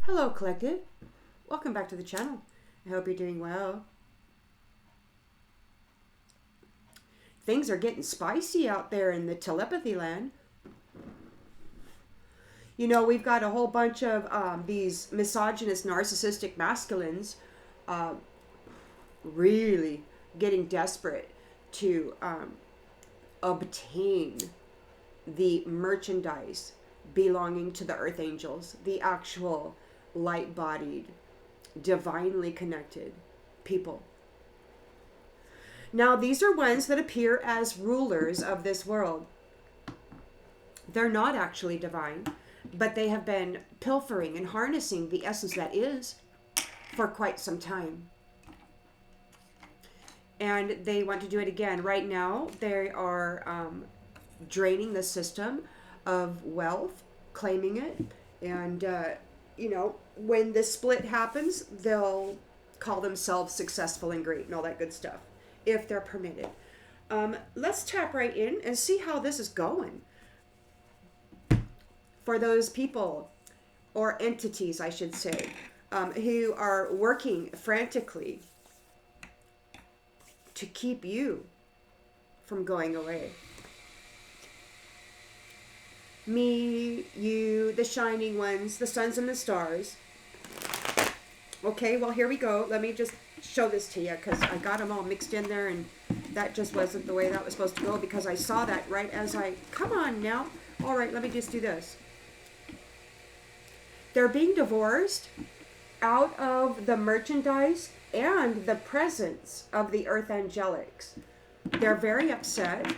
Hello, Collective. Welcome back to the channel. I hope you're doing well. Things are getting spicy out there in the telepathy land. You know, we've got a whole bunch of these misogynist, narcissistic masculines really getting desperate to obtain the merchandise belonging to the earth angels, the actual light-bodied, divinely connected people. Now, these are ones that appear as rulers of this world. They're not actually divine, but they have been pilfering and harnessing the essence that is for quite some time. And they want to do it again. Right now, they are draining the system of wealth, claiming it, and you know, when the split happens, they'll call themselves successful and great and all that good stuff, if they're permitted. Let's tap right in and see how this is going. For those people, or entities, I should say, who are working frantically to keep you from going away. Me, you, the shining ones, the suns and the stars. Okay, well, here we go. Let me just show this to you because I got them all mixed in there and that just wasn't the way that was supposed to go because I saw that right as come on now. All right, let me just do this. They're being divorced out of the merchandise and the presence of the earth angelics. They're very upset.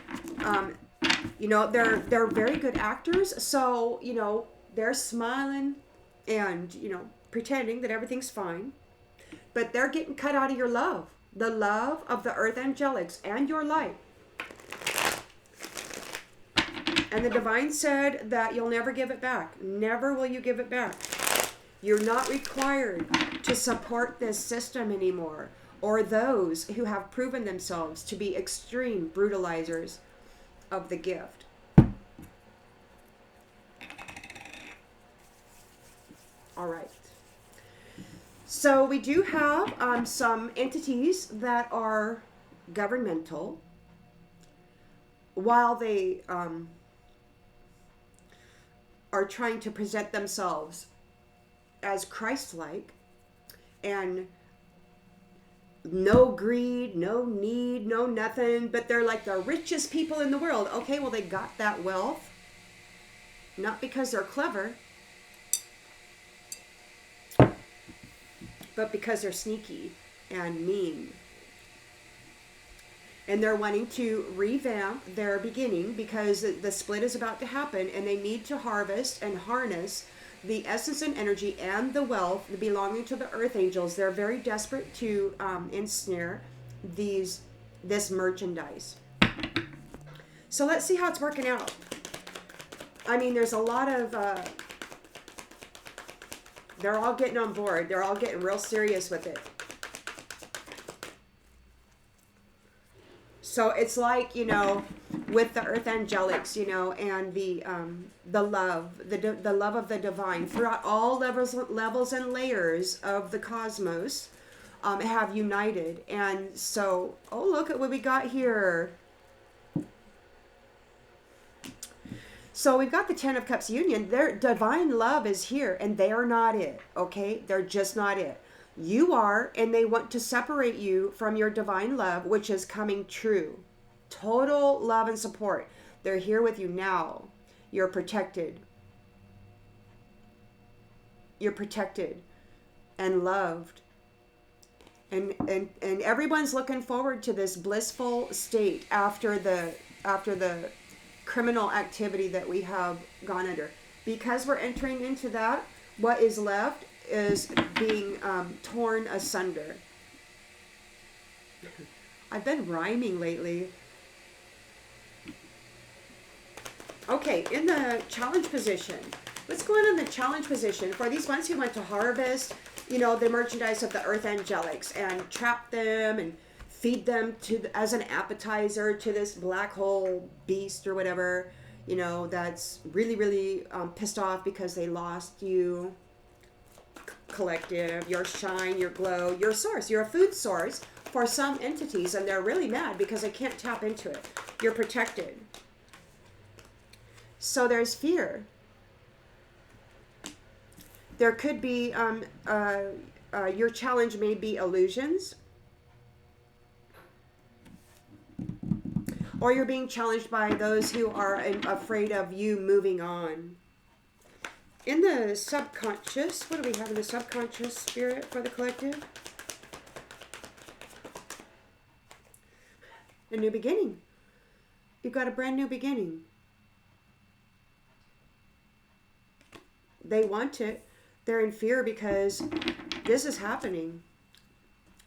You know, they're very good actors, so, you know, they're smiling and, you know, pretending that everything's fine. But they're getting cut out of your love. The love of the earth angelics and your light. And the divine said that you'll never give it back. Never will you give it back. You're not required to support this system anymore, or those who have proven themselves to be extreme brutalizers of the gift. All right. So we do have some entities that are governmental, while they are trying to present themselves as Christ-like and no greed, no need, no nothing, but they're like the richest people in the world. Okay, well, they got that wealth, not because they're clever, but because they're sneaky and mean. And they're wanting to revamp their beginning because the split is about to happen and they need to harvest and harness the essence and energy and the wealth belonging to the earth angels. They're very desperate to ensnare this merchandise. So let's see how it's working out. I mean, there's a lot of they're all getting on board. They're all getting real serious with it. So it's like, you know, with the earth angelics, you know, and the love, the love of the divine throughout all levels and layers of the cosmos have united. And so, oh, look at what we got here. So we've got the Ten of Cups union. Their divine love is here, and they are not it, okay? They're just not it. You are, and they want to separate you from your divine love, which is coming true. Total love and support. They're here with you now. You're protected. You're protected and loved. And everyone's looking forward to this blissful state after the criminal activity that we have gone under. Because we're entering into that, what is left is being torn asunder. I've been rhyming lately. Okay, in the challenge position. Let's go in the challenge position for these ones who want to harvest, you know, the merchandise of the earth angelics and trap them and feed them as an appetizer to this black hole beast or whatever, you know, that's really, really pissed off because they lost you. collective, your shine, your glow, your source. You're a food source for some entities, and they're really mad because they can't tap into it. You're protected. So there's fear. There could be, your challenge may be illusions, or you're being challenged by those who are afraid of you moving on. In the subconscious, what do we have in the subconscious, Spirit, for the collective? A new beginning. You've got a brand new beginning. They want it. They're in fear because this is happening.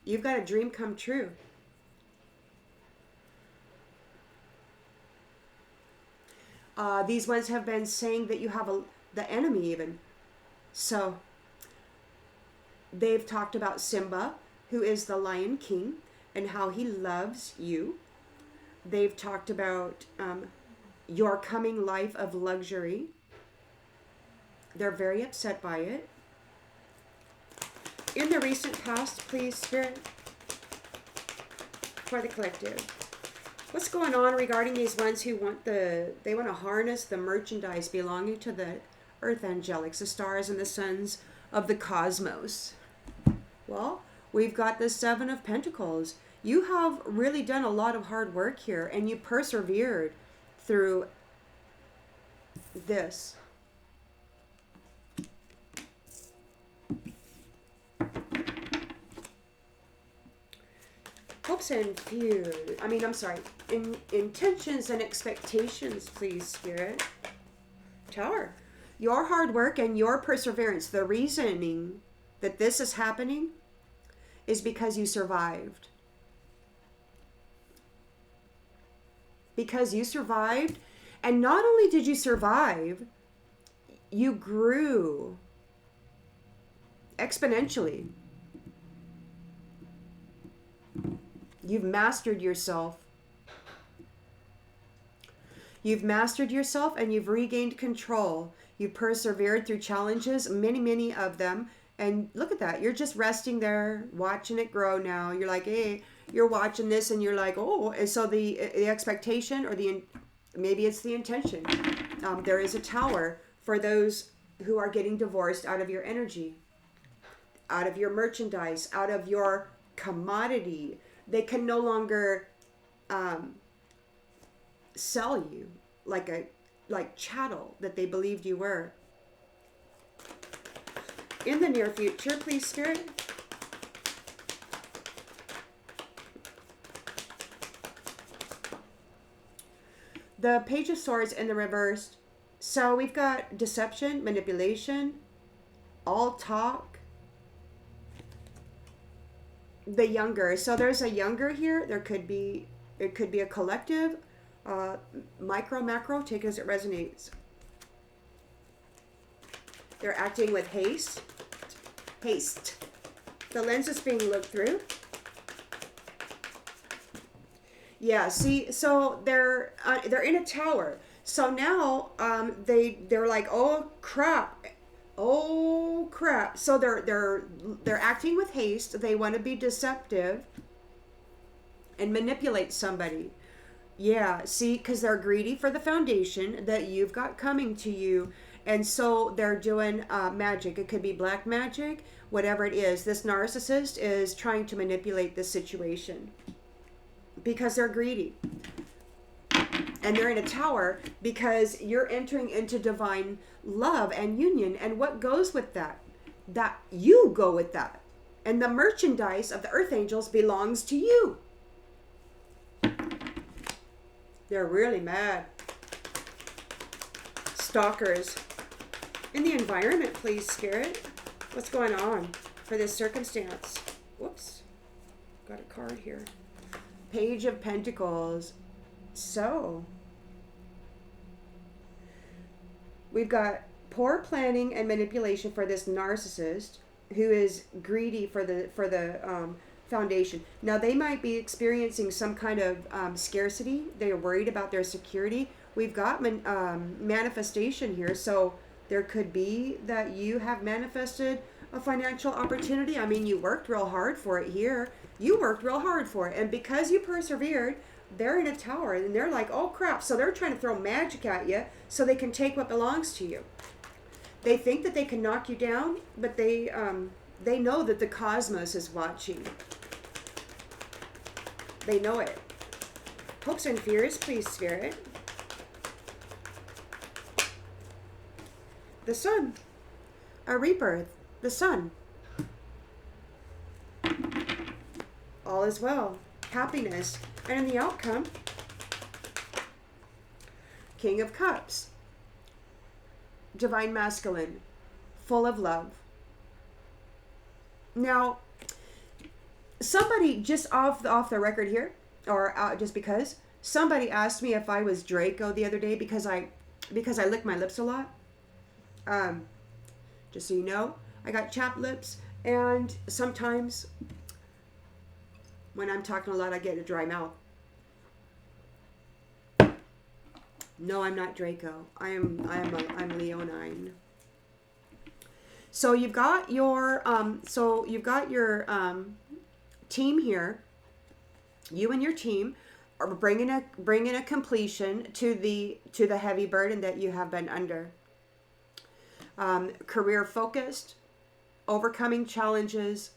You've got a dream come true. These ones have been saying that you have the enemy even. So they've talked about Simba, who is the Lion King, and how he loves you. They've talked about your coming life of luxury. They're very upset by it. In the recent past, please, Spirit, for the collective. What's going on regarding these ones who want they want to harness the merchandise belonging to the earth angelics, the stars and the suns of the cosmos? Well, we've got the Seven of Pentacles. You have really done a lot of hard work here, and you persevered through this. Hopes and fears. Intentions and expectations, please, Spirit. Tower. Your hard work and your perseverance, the reasoning that this is happening is because you survived. Because you survived, and not only did you survive, you grew exponentially. You've mastered yourself. You've mastered yourself and you've regained control. You've persevered through challenges, many of them. And look at that. You're just resting there, watching it grow now. You're like, hey, you're watching this and you're like, oh. And so the expectation or maybe it's the intention. There is a tower for those who are getting divorced out of your energy, out of your merchandise, out of your commodity. They can no longer sell you like chattel that they believed you were. In the near future, please, Spirit. The Page of Swords in the reverse. So we've got deception, manipulation, all talk. The younger. So there's a younger here. It could be a collective, micro, macro, take it as it resonates. They're acting with haste. The lens is being looked through. Yeah, see, so they're in a tower. So now they're like, oh crap. So they're acting with haste. They want to be deceptive and manipulate somebody. Yeah, see, because they're greedy for the foundation that you've got coming to you. And so they're doing magic. It could be black magic, whatever it is. This narcissist is trying to manipulate the situation because they're greedy. And they're in a tower because you're entering into divine love and union. And what goes with that? That you go with that. And the merchandise of the earth angels belongs to you. They're really mad. Stalkers. In the environment, please, Spirit. What's going on for this circumstance? Whoops. Got a card here. Page of Pentacles. So, we've got poor planning and manipulation for this narcissist who is greedy for the foundation. Now, they might be experiencing some kind of scarcity. They're worried about their security. We've got manifestation here. So, there could be that you have manifested a financial opportunity. I mean, you worked real hard for it here. You worked real hard for it. And because you persevered, they're in a tower and they're like, oh crap. So they're trying to throw magic at you so they can take what belongs to you. They think that they can knock you down, but they know that the cosmos is watching. They know it. Hopes and fears, please, Spirit. The sun. A rebirth. The sun. All is well. Happiness. And in the outcome, King of Cups. Divine Masculine. Full of love. Now, somebody just off the record here, or just because, somebody asked me if I was Draco the other day because I lick my lips a lot. Just so you know, I got chapped lips, and sometimes when I'm talking a lot, I get a dry mouth. No, I'm not Draco. I'm Leonine. So you've got your team here. You and your team are bringing a completion to the heavy burden that you have been under. Career focused, overcoming challenges,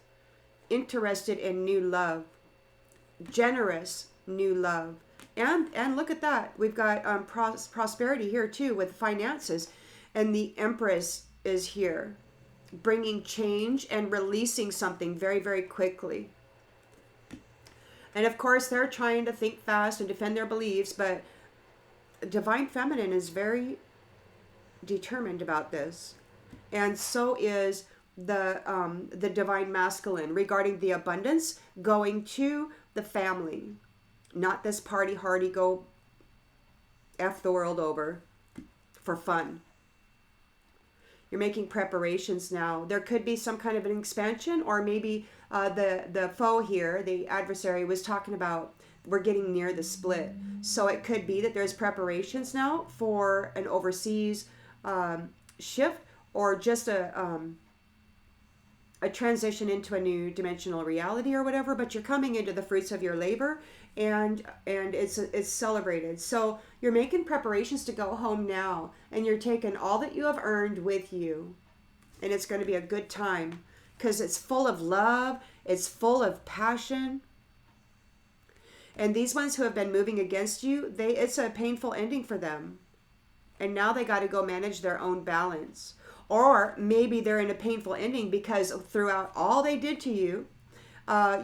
interested in new love, generous new love, and look at that, we've got prosperity here too with finances, and the Empress is here, bringing change and releasing something very, very quickly. And of course, they're trying to think fast and defend their beliefs, but Divine Feminine is very determined about this, and so is the Divine Masculine regarding the abundance going to the family, not this party hardy go F the world over for fun. You're making preparations now. There could be some kind of an expansion, or maybe the foe here, the adversary, was talking about we're getting near the split. So it could be that there's preparations now for an overseas shift, or just a transition into a new dimensional reality or whatever. But you're coming into the fruits of your labor, and it's celebrated. So you're making preparations to go home now, and you're taking all that you have earned with you, and it's going to be a good time because it's full of love, it's full of passion. And these ones who have been moving against you, it's a painful ending for them. And now they got to go manage their own balance. Or maybe they're in a painful ending because throughout all they did to you,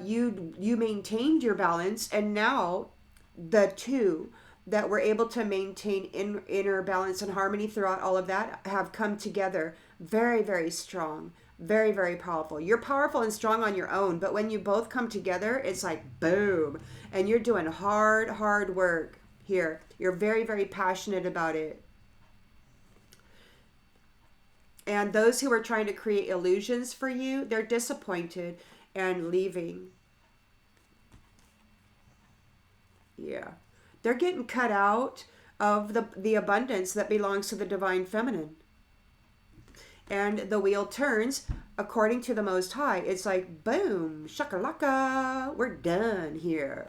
you maintained your balance, and now the two that were able to maintain inner balance and harmony throughout all of that have come together very, very strong, very, very powerful. You're powerful and strong on your own, but when you both come together, it's like boom, and you're doing hard work here. You're very, very passionate about it. And those who are trying to create illusions for you, they're disappointed and leaving. Yeah. They're getting cut out of the abundance that belongs to the Divine Feminine. And the wheel turns according to the Most High. It's like, boom, shakalaka, we're done here.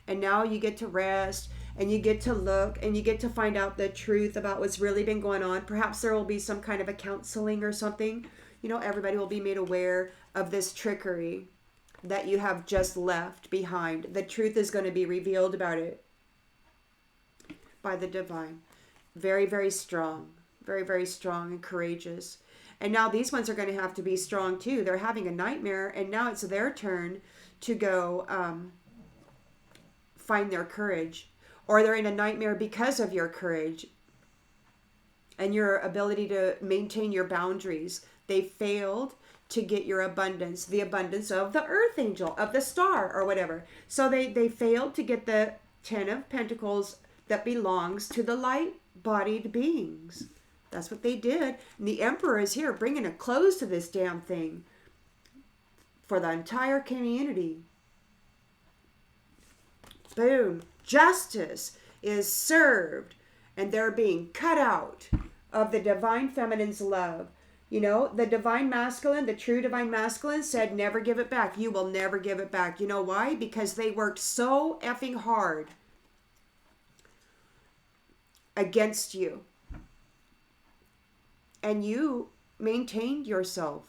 And now you get to rest, and you get to look, and you get to find out the truth about what's really been going on. Perhaps there will be some kind of a counseling or something. You know, everybody will be made aware of this trickery that you have just left behind. The truth is going to be revealed about it by the Divine. Very, very strong. Very, very strong and courageous. And now these ones are going to have to be strong too. They're having a nightmare, and now it's their turn to go find their courage. Or they're in a nightmare because of your courage and your ability to maintain your boundaries. They failed to get your abundance, the abundance of the Earth Angel, of the star, or whatever. So they failed to get the 10 of Pentacles that belongs to the light-bodied beings. That's what they did. And the Emperor is here bringing a close to this damn thing for the entire community. Boom. Justice is served, and they're being cut out of the Divine Feminine's love. You know, the divine masculine, the true divine masculine said, never give it back. You will never give it back. You know why? Because they worked so effing hard against you. And you maintained yourself.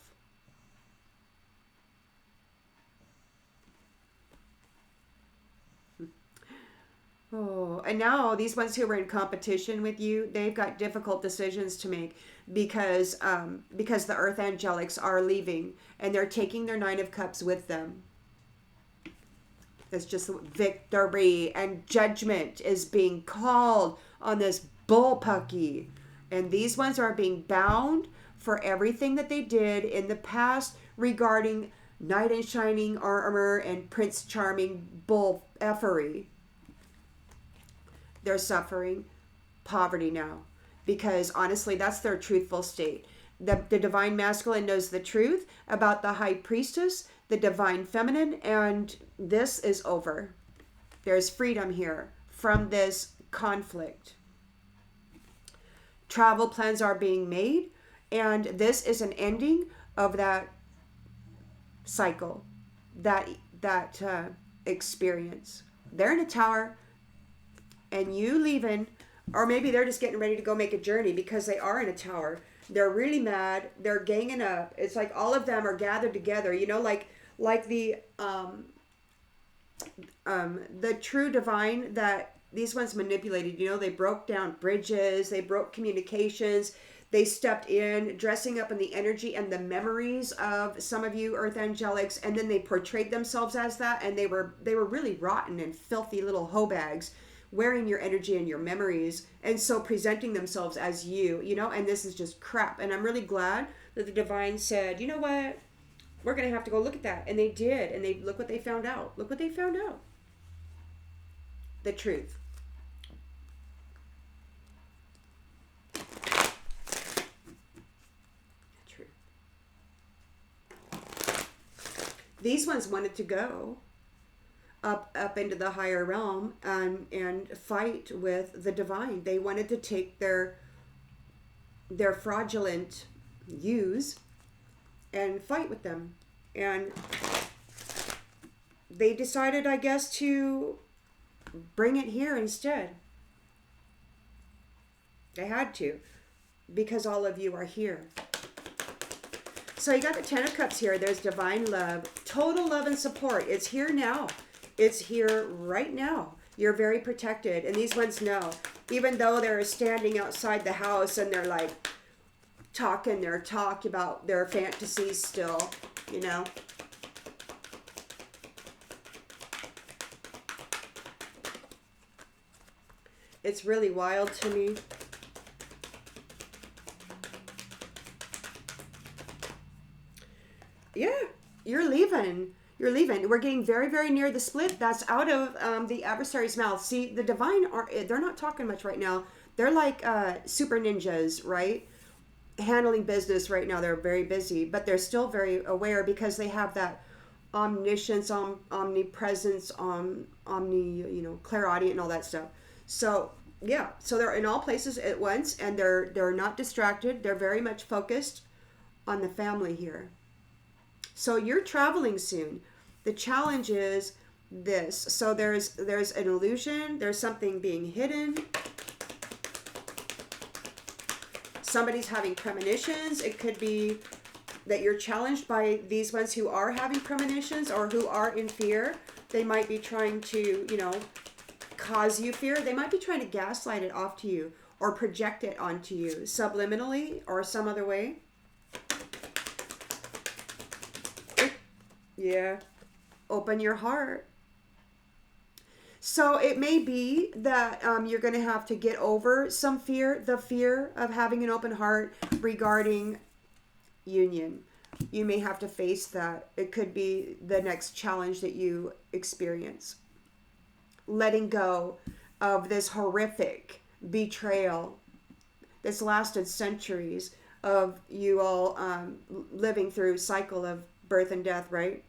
Oh, and now these ones who are in competition with you, they've got difficult decisions to make because the earth angelics are leaving and they're taking their 9 of Cups with them. It's just victory and judgment is being called on this bullpucky. And these ones are being bound for everything that they did in the past regarding knight in shining armor and Prince Charming bull effery. They're suffering poverty now because honestly, that's their truthful state. The divine masculine knows the truth about the high priestess, the divine feminine, and this is over. There's freedom here from this conflict. Travel plans are being made, and this is an ending of that cycle, that experience. They're in a tower, and you leaving, or maybe they're just getting ready to go make a journey because they are in a tower. They're really mad. They're ganging up. It's like all of them are gathered together. You know, like the true divine that these ones manipulated. You know, they broke down bridges. They broke communications. They stepped in, dressing up in the energy and the memories of some of you earth angelics, and then they portrayed themselves as that, and they were really rotten and filthy little hoe bags, wearing your energy and your memories, and so presenting themselves as you, you know, and this is just crap. And I'm really glad that the divine said, you know what, we're going to have to go look at that. And they did, and they look what they found out. Look what they found out. The truth. The truth. These ones wanted to go up into the higher realm and fight with the divine. They wanted to take their fraudulent yous and fight with them. And they decided, I guess, to bring it here instead. They had to, because all of you are here. So you got the 10 of Cups here. There's divine love, total love and support. It's here now. It's here right now. You're very protected. And these ones know, even though they're standing outside the house and they're like talking their talk about their fantasies still, you know. It's really wild to me. Yeah, you're leaving. You're leaving. We're getting very, very near the split. That's out of the adversary's mouth. See, the divine, they're not talking much right now. They're like super ninjas, right? Handling business right now. They're very busy, but they're still very aware because they have that omniscience, omnipresence, clairaudient and all that stuff. So, yeah. So they're in all places at once, and they're not distracted. They're very much focused on the family here. So you're traveling soon. The challenge is this. So there's an illusion. There's something being hidden. Somebody's having premonitions. It could be that you're challenged by these ones who are having premonitions or who are in fear. They might be trying to, cause you fear. They might be trying to gaslight it off to you or project it onto you subliminally or some other way. Yeah. Open your heart. So it may be that you're going to have to get over some fear, the fear of having an open heart regarding union. You may have to face that. It could be the next challenge that you experience. Letting go of this horrific betrayal that's lasted centuries of you all living through cycle of birth and death, right?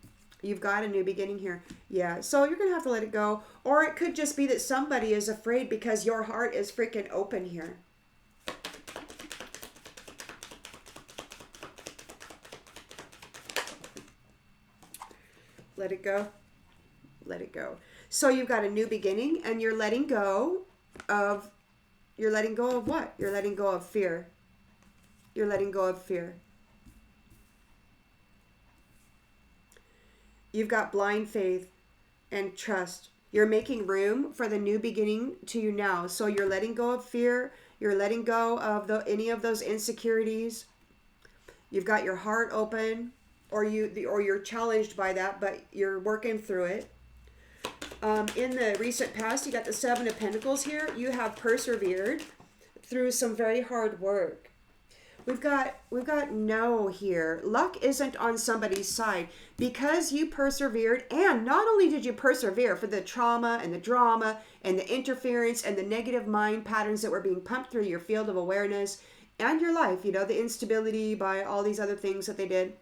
You've got a new beginning here. Yeah, so you're going to have to let it go. Or it could just be that somebody is afraid because your heart is freaking open here. Let it go. Let it go. So you've got a new beginning, and you're letting go of. You're letting go of what? You're letting go of fear. You're letting go of fear. You've got blind faith and trust. You're making room for the new beginning to you now. So you're letting go of fear. You're letting go of any of those insecurities. You've got your heart open, or you're challenged by that, but you're working through it. In the recent past, you got the Seven of Pentacles here. You have persevered through some very hard work. We've got no here. Luck isn't on somebody's side because you persevered, and not only did you persevere for the trauma and the drama and the interference and the negative mind patterns that were being pumped through your field of awareness and your life, the instability by all these other things that they did.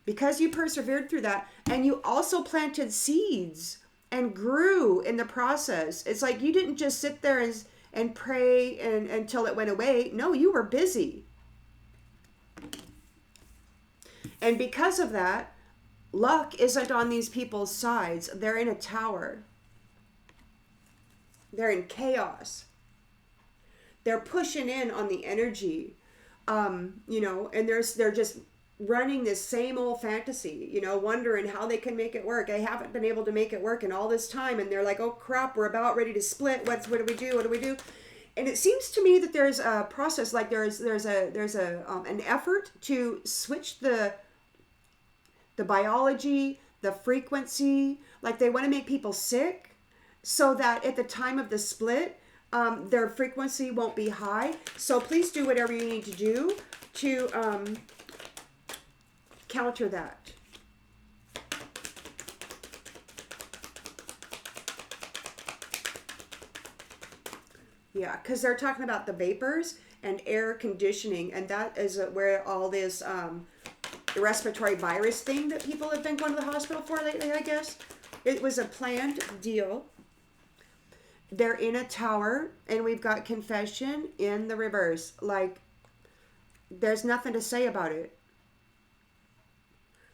Because you persevered through that, and you also planted seeds and grew in the process. It's like you didn't just sit there and pray until it went away. No, you were busy. And because of that, luck isn't on these people's sides. They're in a tower. They're in chaos. They're pushing in on the energy, and they're just running this same old fantasy, wondering how they can make it work. They haven't been able to make it work in all this time, and they're like, oh crap, we're about ready to split. What do we do? What do we do? And it seems to me that there's a process, like there's an effort to switch the biology, the frequency. Like they want to make people sick so that at the time of the split, their frequency won't be high. So please do whatever you need to do to counter that. Yeah, because they're talking about the vapors and air conditioning, and that is where all this the respiratory virus thing that people have been going to the hospital for lately, I guess. It was a planned deal. They're in a tower, and we've got confession in the reverse. Like, there's nothing to say about it.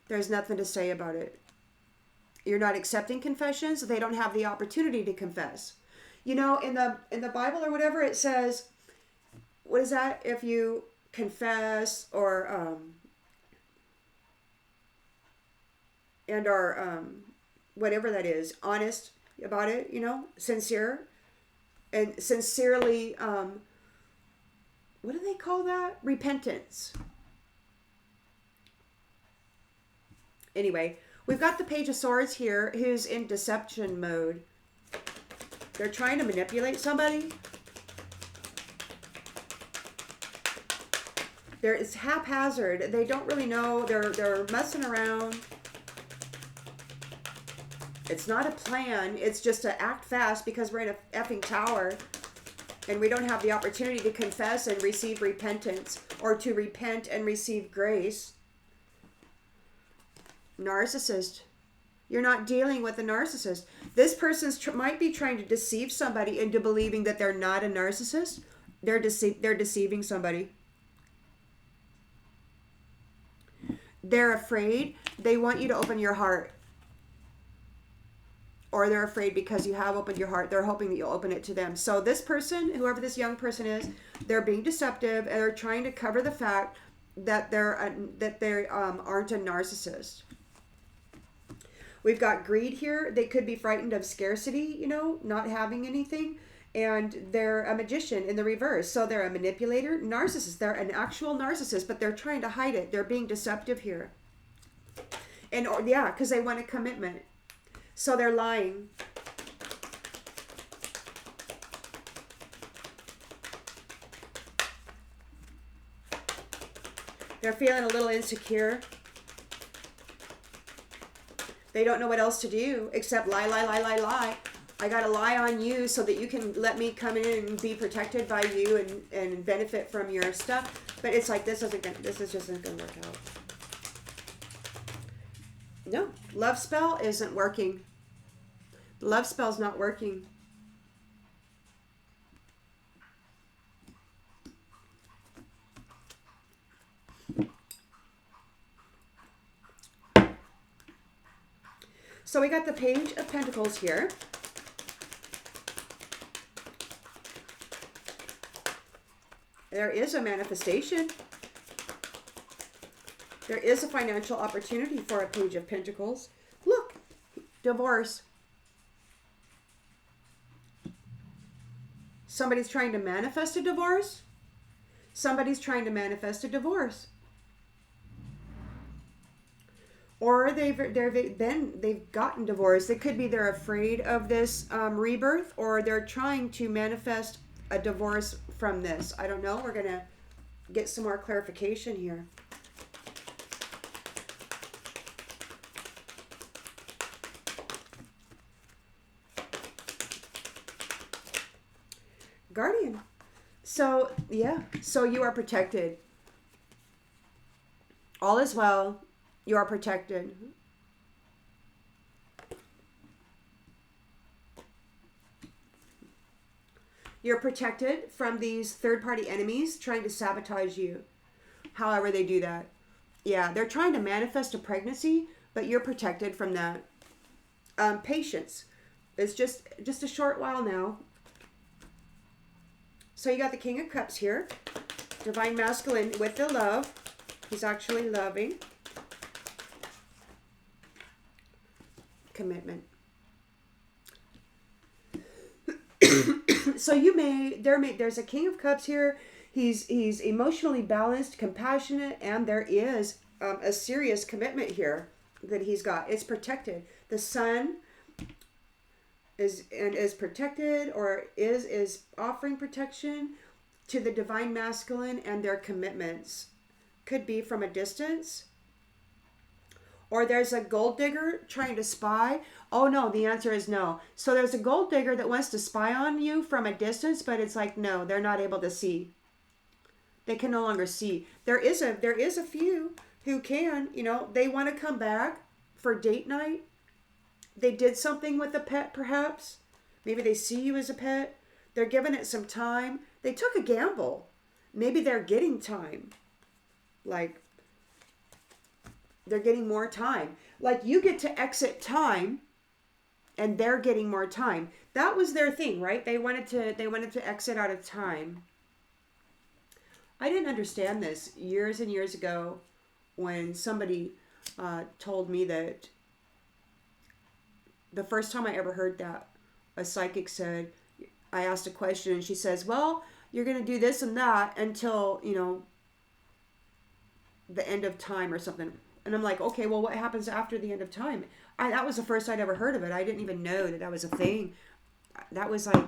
There's nothing to say about it. You're not accepting confessions. They don't have the opportunity to confess. In the Bible or whatever, it says, what is that? If you confess or and are whatever that is, honest about it, sincere and sincerely, what do they call that? Repentance. Anyway, we've got the Page of Swords here, who's in deception mode. They're trying to manipulate somebody. It's haphazard. They don't really know. They're messing around. It's not a plan. It's just to act fast because we're in a effing tower. And we don't have the opportunity to confess and receive repentance. Or to repent and receive grace. Narcissist. You're not dealing with a narcissist. This person might be trying to deceive somebody into believing that they're not a narcissist. They're deceiving somebody. They're afraid. They want you to open your heart. Or they're afraid because you have opened your heart. They're hoping that you'll open it to them. So this person, whoever this young person is, they're being deceptive, and they're trying to cover the fact that they aren't a narcissist. We've got greed here. They could be frightened of scarcity, not having anything. And they're a magician in the reverse. So they're a manipulator, narcissist. They're an actual narcissist, but they're trying to hide it. They're being deceptive here. Because they want a commitment. So they're lying. They're feeling a little insecure. They don't know what else to do except lie. I gotta lie on you so that you can let me come in and be protected by you and benefit from your stuff. But it's like this just isn't gonna work out. No, love spell isn't working. The love spell's not working. So we got the Page of Pentacles here. There is a manifestation. There is a financial opportunity for a Page of Pentacles. Look, divorce. Somebody's trying to manifest a divorce. Somebody's trying to manifest a divorce. Or they've gotten divorced. It could be they're afraid of this rebirth, or they're trying to manifest a divorce from this. I don't know. We're going to get some more clarification here. Guardian. So, yeah. So you are protected. All is well. You are protected. You're protected from these third-party enemies trying to sabotage you. However they do that. Yeah, they're trying to manifest a pregnancy, but you're protected from that. Patience. It's just a short while now. So you got the King of Cups here. Divine Masculine with the love. He's actually loving. Commitment. So there's a King of Cups here. He's emotionally balanced, compassionate, and there is a serious commitment here that he's got. It's protected. The Sun is protected, or is offering protection to the Divine Masculine and their commitments. Could be from a distance. Or there's a gold digger trying to spy. Oh no, the answer is no. So there's a gold digger that wants to spy on you from a distance, but it's like, no, they're not able to see. They can no longer see. There is a few who can, they want to come back for date night. They did something with a pet, perhaps. Maybe they see you as a pet. They're giving it some time. They took a gamble. Maybe they're getting time. Like, they're getting more time. Like, you get to exit time, and they're getting more time. That was their thing, right? They wanted to exit out of time. I didn't understand this years and years ago when somebody told me that the first time I ever heard that, a psychic said, I asked a question and she says, well, you're going to do this and that until, the end of time or something. And I'm like, okay, well, what happens after the end of time? That was the first I'd ever heard of it. I didn't even know that was a thing. That was like,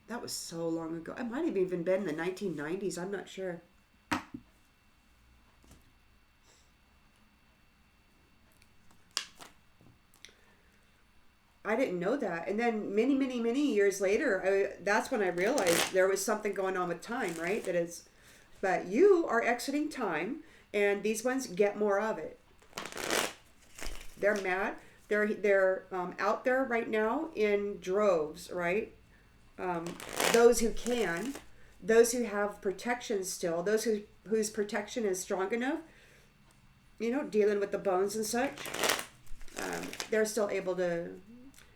that was so long ago. It might have even been in the 1990s. I'm not sure. I didn't know that. And then many, many, many years later, that's when I realized there was something going on with time, right? But you are exiting time, and these ones get more of it. They're mad. They're out there right now in droves, right? Those who can, those who have protection still, those whose protection is strong enough, dealing with the bones and such, they're still able to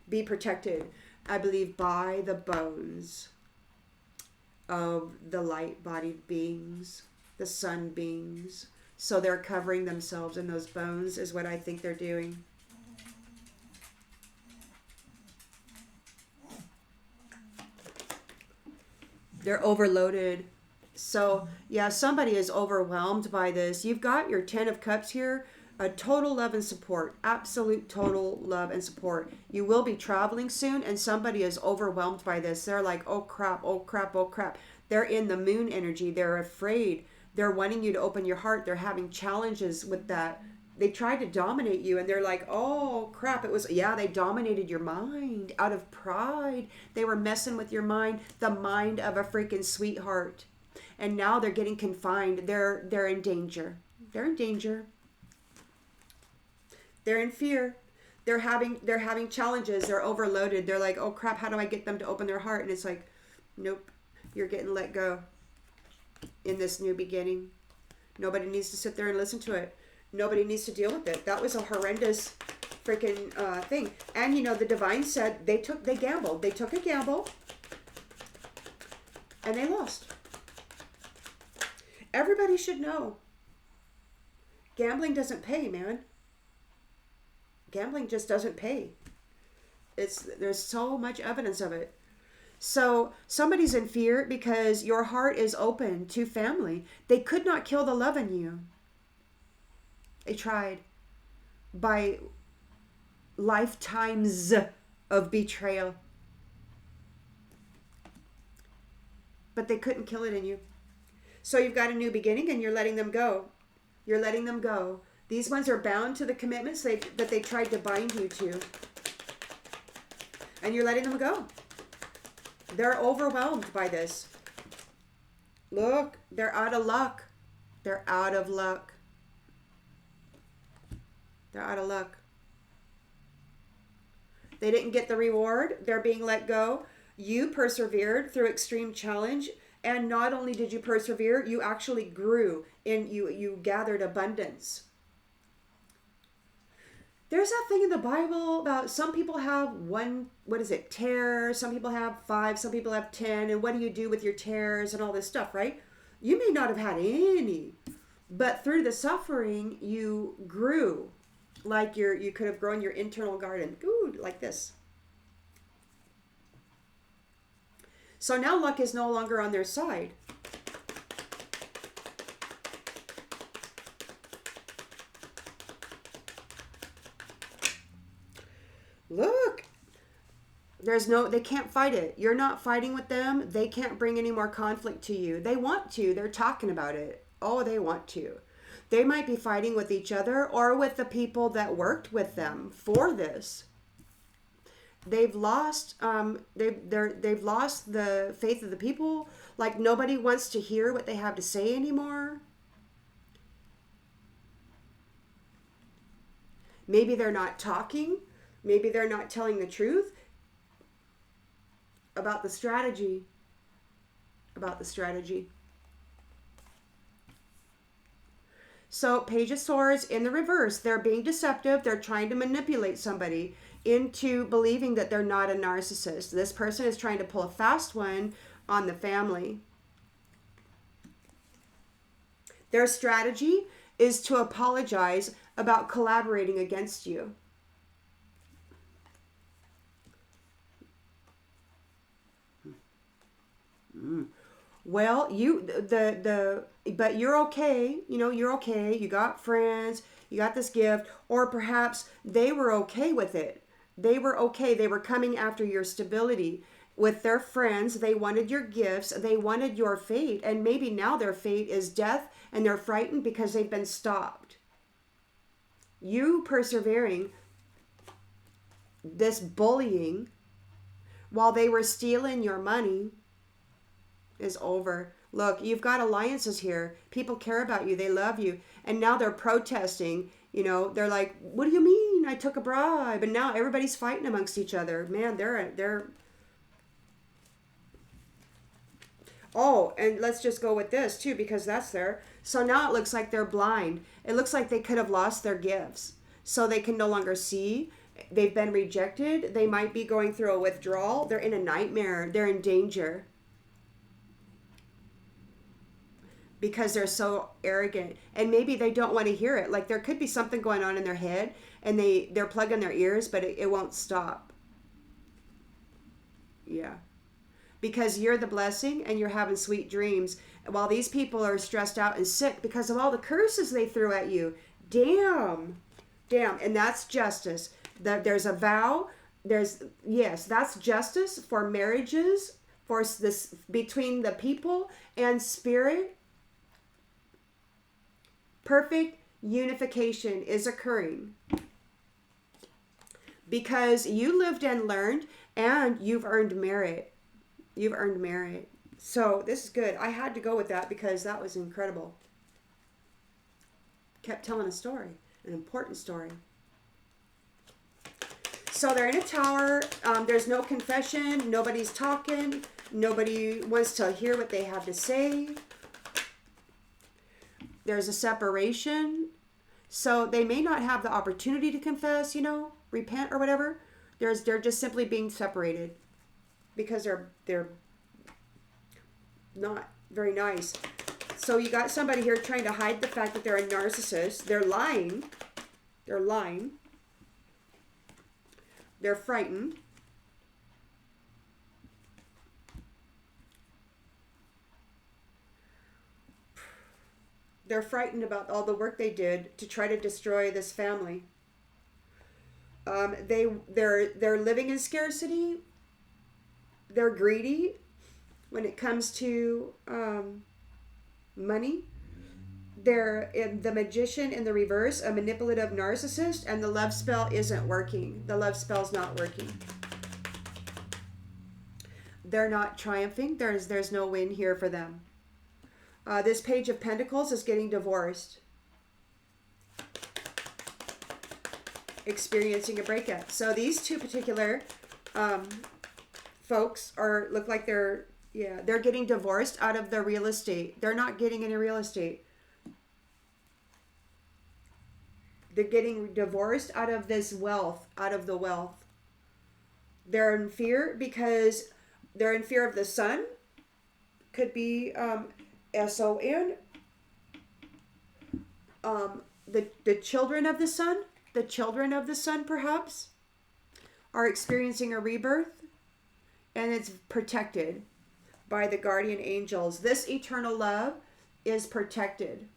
be protected, I believe, by the bones of the light-bodied beings, the sun beings. So they're covering themselves in those bones is what I think they're doing. They're overloaded. So, yeah, somebody is overwhelmed by this. You've got your 10 of Cups here. A total love and support. Absolute total love and support. You will be traveling soon, and somebody is overwhelmed by this. They're like, oh crap, oh crap, oh crap. They're in the moon energy. They're afraid. They're wanting you to open your heart. They're having challenges with that. They tried to dominate you, and they're like, oh crap, they dominated your mind out of pride. They were messing with your mind, the mind of a freaking sweetheart. And now they're getting confined. They're in danger. They're in danger. They're in fear. They're having challenges. They're overloaded. They're like, oh crap, how do I get them to open their heart? And it's like, nope, you're getting let go in this new beginning. Nobody needs to sit there and listen to it. Nobody needs to deal with it. That was a horrendous freaking thing. And you know, the divine said they gambled. They took a gamble and they lost. Everybody should know. Gambling doesn't pay, man. Gambling just doesn't pay. There's so much evidence of it. So somebody's in fear because your heart is open to family. They could not kill the love in you. They tried by lifetimes of betrayal. But they couldn't kill it in you. So you've got a new beginning and you're letting them go. You're letting them go. These ones are bound to the commitments that they tried to bind you to. And you're letting them go. They're overwhelmed by this. Look, they're out of luck. They're out of luck. They're out of luck. They didn't get the reward. They're being let go. You persevered through extreme challenge. And not only did you persevere, you actually grew and you gathered abundance. There's that thing in the Bible about some people have 1, tares, some people have 5, some people have 10, and what do you do with your tares and all this stuff, right? You may not have had any, but through the suffering, you grew. Like you could have grown your internal garden. Ooh, like this. So now luck is no longer on their side. Look, they can't fight it. You're not fighting with them. They can't bring any more conflict to you. They want to. They're talking about it. Oh, they want to. They might be fighting with each other or with the people that worked with them for this. They've lost. They've lost the faith of the people. Like nobody wants to hear what they have to say anymore. Maybe they're not talking. Maybe they're not telling the truth about the strategy. So Page of Swords in the reverse. They're being deceptive. They're trying to manipulate somebody into believing that they're not a narcissist. This person is trying to pull a fast one on the family. Their strategy is to apologize about collaborating against you. Well, but you're okay. You know, you're okay. You got friends. You got this gift. Or perhaps they were okay with it. They were okay. They were coming after your stability with their friends. They wanted your gifts. They wanted your fate. And maybe now their fate is death and they're frightened because they've been stopped. You persevering this bullying while they were stealing your money is over. Look, you've got alliances here. People care about you. They love you. And now they're protesting. You know, they're like, what do you mean? I took a bribe. And now everybody's fighting amongst each other. Man, they're... Oh, and let's just go with this too, because that's there. So now it looks like they're blind. It looks like they could have lost their gifts. So they can no longer see. They've been rejected. They might be going through a withdrawal. They're in a nightmare. They're in danger. Because they're so arrogant. And maybe they don't want to hear it. Like there could be something going on in their head and they're plugging their ears, but it won't stop. Yeah. Because you're the blessing and you're having sweet dreams while these people are stressed out and sick because of all the curses they threw at you. Damn. And that's justice. There's a vow. That's justice for marriages, for this between the people and spirit. Perfect unification is occurring because you lived and learned and you've earned merit. You've earned merit. So this is good. I had to go with that because that was incredible. Kept telling a story, an important story. So they're in a tower. There's no confession. Nobody's talking. Nobody wants to hear what they have to say. There's a separation. So they may not have the opportunity to confess, repent or whatever. They're just simply being separated because they're not very nice. So you got somebody here trying to hide the fact that they're a narcissist. They're lying. They're lying. They're frightened. They're frightened about all the work they did to try to destroy this family. They're living in scarcity. They're greedy when it comes to money. They're in the magician in the reverse, a manipulative narcissist, and the love spell isn't working. The love spell's not working. They're not triumphing. There's no win here for them. This Page of Pentacles is getting divorced. Experiencing a breakup. So these two particular folks look like they're getting divorced out of the real estate. They're not getting any real estate. They're getting divorced out of this wealth, out of the wealth. They're in fear because they're in fear of the sun. Could be S-O-N. The children of the sun. The children of the sun, perhaps, are experiencing a rebirth, and it's protected by the guardian angels. This eternal love is protected.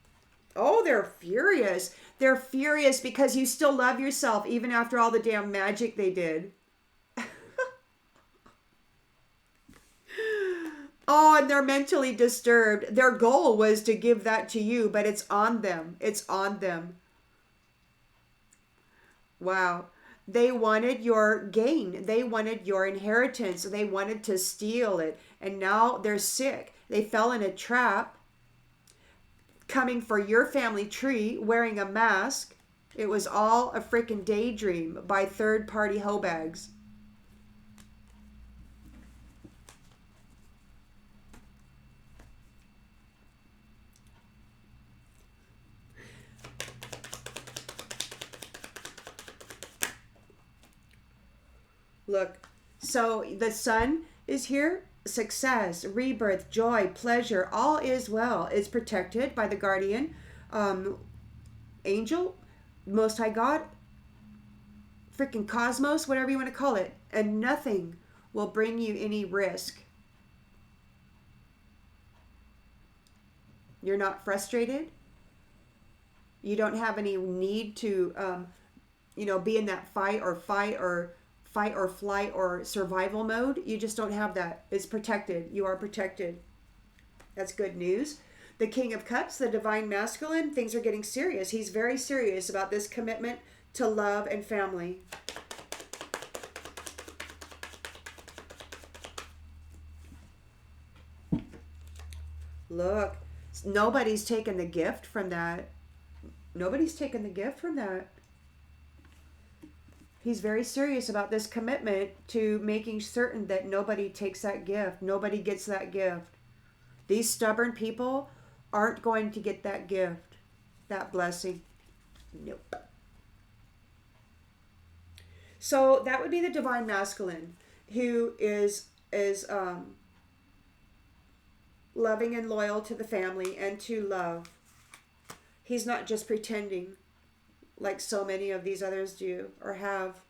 Oh, they're furious. They're furious because you still love yourself even after all the damn magic they did. Oh, and they're mentally disturbed. Their goal was to give that to you, but it's on them. It's on them. Wow. They wanted your gain. They wanted your inheritance. They wanted to steal it. And now they're sick. They fell in a trap, coming for your family tree, wearing a mask. It was all a freaking daydream by third-party hobags. Look, so the sun is here. Success, rebirth, joy, pleasure, all is well. It's protected by the guardian angel, Most High God, freaking cosmos, whatever you want to call it. And nothing will bring you any risk. You're not frustrated. You don't have any need to, be in that fight or flight or survival mode. You just don't have that. It's protected. You are protected. That's good news. The King of Cups, the divine masculine, things are getting serious. He's very serious about this commitment to love and family. Look, nobody's taken the gift from that. Nobody's taken the gift from that. He's very serious about this commitment to making certain that nobody takes that gift. Nobody gets that gift. These stubborn people aren't going to get that gift, that blessing. Nope. So that would be the divine masculine, who is loving and loyal to the family and to love. He's not just pretending like so many of these others do or have.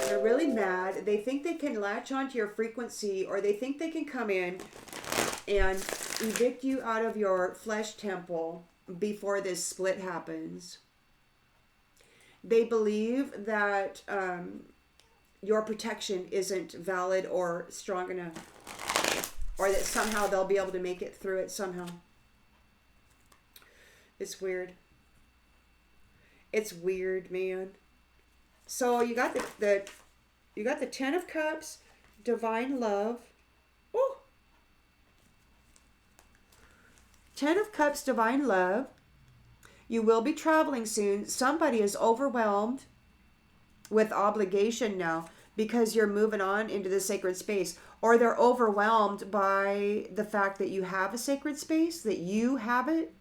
They're really mad. They think they can latch onto your frequency, or they think they can come in and evict you out of your flesh temple before this split happens. They believe that your protection isn't valid or strong enough, or that somehow they'll be able to make it through it somehow. It's weird. It's weird, man. So you got the Ten of Cups, divine love. Ooh. Ten of Cups, divine love. You will be traveling soon. Somebody is overwhelmed with obligation now because you're moving on into the sacred space, or they're overwhelmed by the fact that you have a sacred space, that you have it,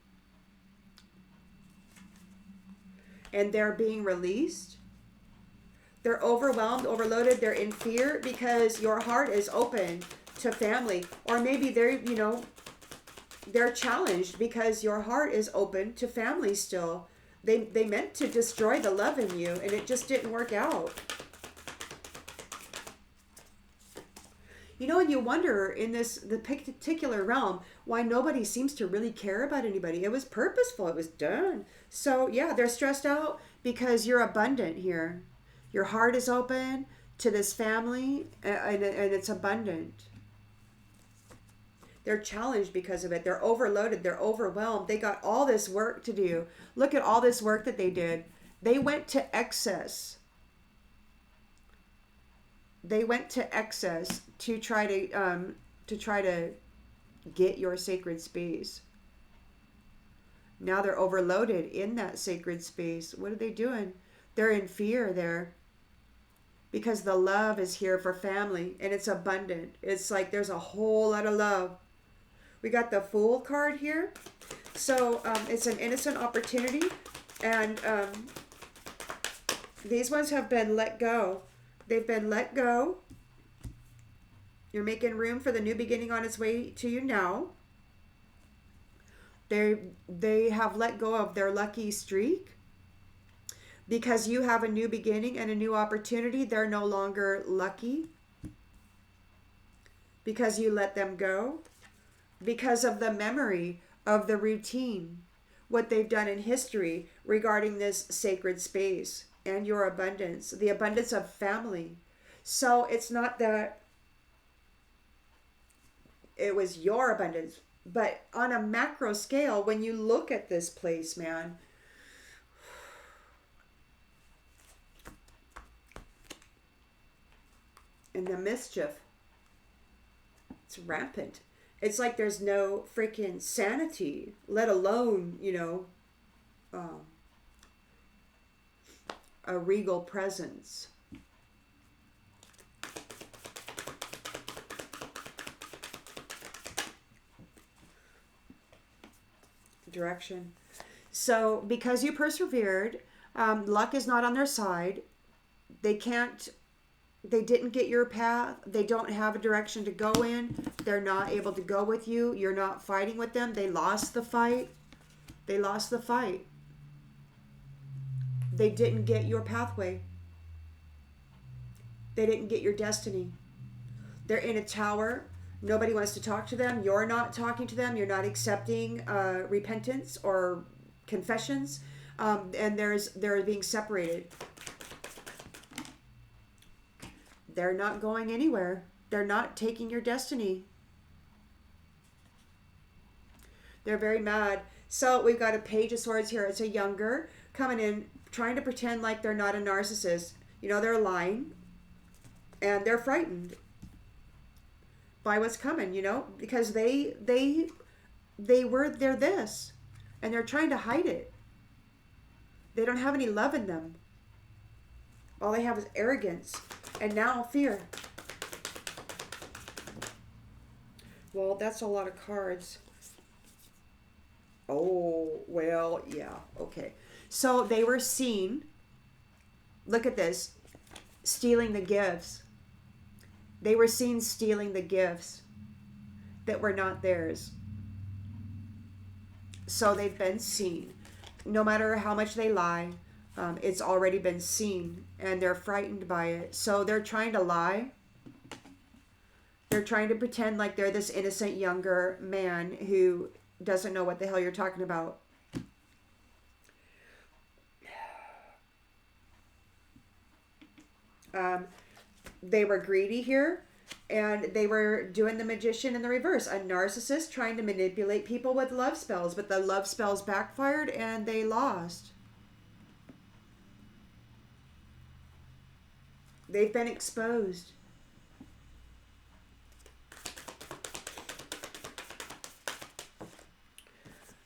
and they're being released. They're overwhelmed, overloaded, they're in fear because your heart is open to family. Or maybe they're challenged because your heart is open to family still. They meant to destroy the love in you, and it just didn't work out. And you wonder in the particular realm why nobody seems to really care about anybody. It was purposeful. It was done. So yeah, they're stressed out because you're abundant here. Your heart is open to this family, and it's abundant. They're challenged because of it. They're overloaded. They're overwhelmed. They got all this work to do. Look at all this work that they did. They went to excess. They went to excess to try to get your sacred space. Now they're overloaded in that sacred space. What are they doing? They're in fear there because the love is here for family, and it's abundant. It's like there's a whole lot of love. We got the Fool card here. So it's an innocent opportunity, and these ones have been let go. They've been let go. You're making room for the new beginning on its way to you now. They have let go of their lucky streak. Because you have a new beginning and a new opportunity, they're no longer lucky. Because you let them go. Because of the memory of the routine, what they've done in history regarding this sacred space and your abundance, the abundance of family. So it's not that it was your abundance, but on a macro scale, when you look at this place, man, and the mischief, it's rampant. It's like there's no freaking sanity, let alone, a regal presence. Direction. So because you persevered, luck is not on their side. They didn't get your path. They don't have a direction to go in. They're not able to go with you. You're not fighting with them. They lost the fight. They lost the fight. They didn't get your pathway. They didn't get your destiny. They're in a tower. Nobody wants to talk to them. You're not talking to them. You're not accepting repentance or confessions. And they're being separated. They're not going anywhere. They're not taking your destiny. They're very mad. So we've got a Page of Swords here. It's a younger coming in, trying to pretend like they're not a narcissist. They're lying. And they're frightened by what's coming, because they're this. And they're trying to hide it. They don't have any love in them. All they have is arrogance. And now fear. Well, that's a lot of cards. Oh, well, yeah. Okay. So they were seen. Look at this. Stealing the gifts. They were seen stealing the gifts that were not theirs. So they've been seen. No matter how much they lie, it's already been seen, and they're frightened by it. So they're trying to lie. They're trying to pretend like they're this innocent younger man who doesn't know what the hell you're talking about. They were greedy here, and they were doing the magician in the reverse. A narcissist trying to manipulate people with love spells, but the love spells backfired and they lost. They've been exposed.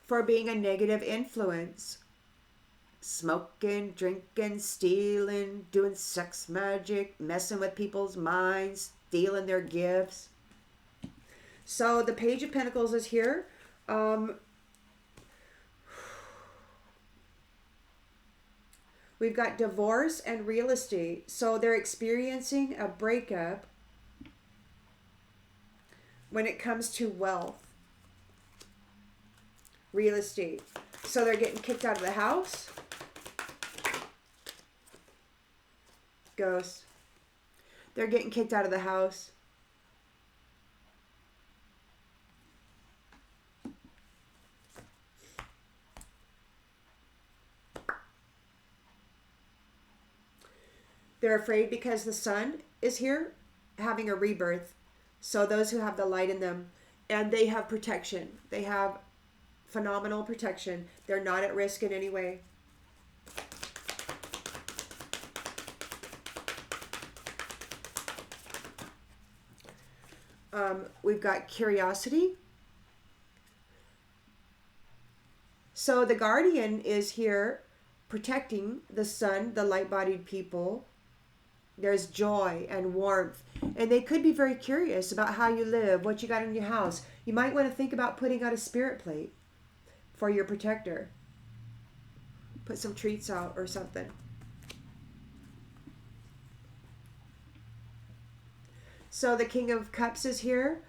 For being a negative influence. smoking, drinking, stealing, doing sex magic, messing with people's minds, stealing their gifts. So the Page of Pentacles is here. We've got divorce and real estate. So they're experiencing a breakup when it comes to wealth. Real estate. So they're getting kicked out of the house. Ghost. They're getting kicked out of the house. They're afraid because the sun is here having a rebirth. So those who have the light in them, and they have protection. They have phenomenal protection. They're not at risk in any way. We've got curiosity. So the guardian is here protecting the sun, the light-bodied people. There's joy and warmth. And they could be very curious about how you live, what you got in your house. You might want to think about putting out a spirit plate for your protector. Put some treats out or something. So the King of Cups is here.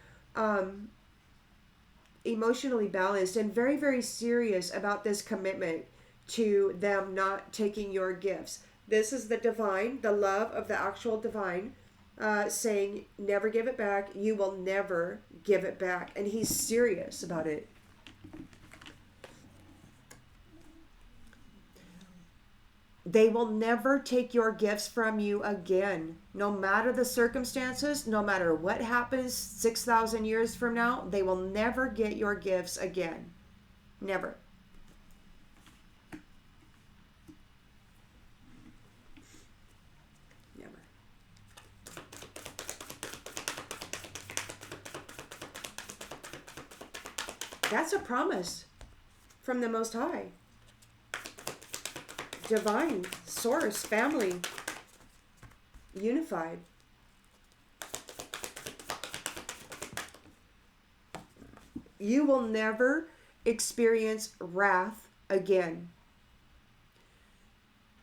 Emotionally balanced and very, very serious about this commitment to them not taking your gifts. This is the divine, the love of the actual divine, saying, never give it back. You will never give it back. And he's serious about it. They will never take your gifts from you again. No matter the circumstances, no matter what happens 6,000 years from now, they will never get your gifts again. Never. Never. That's a promise from the Most High. Divine, source, family, unified. You will never experience wrath again.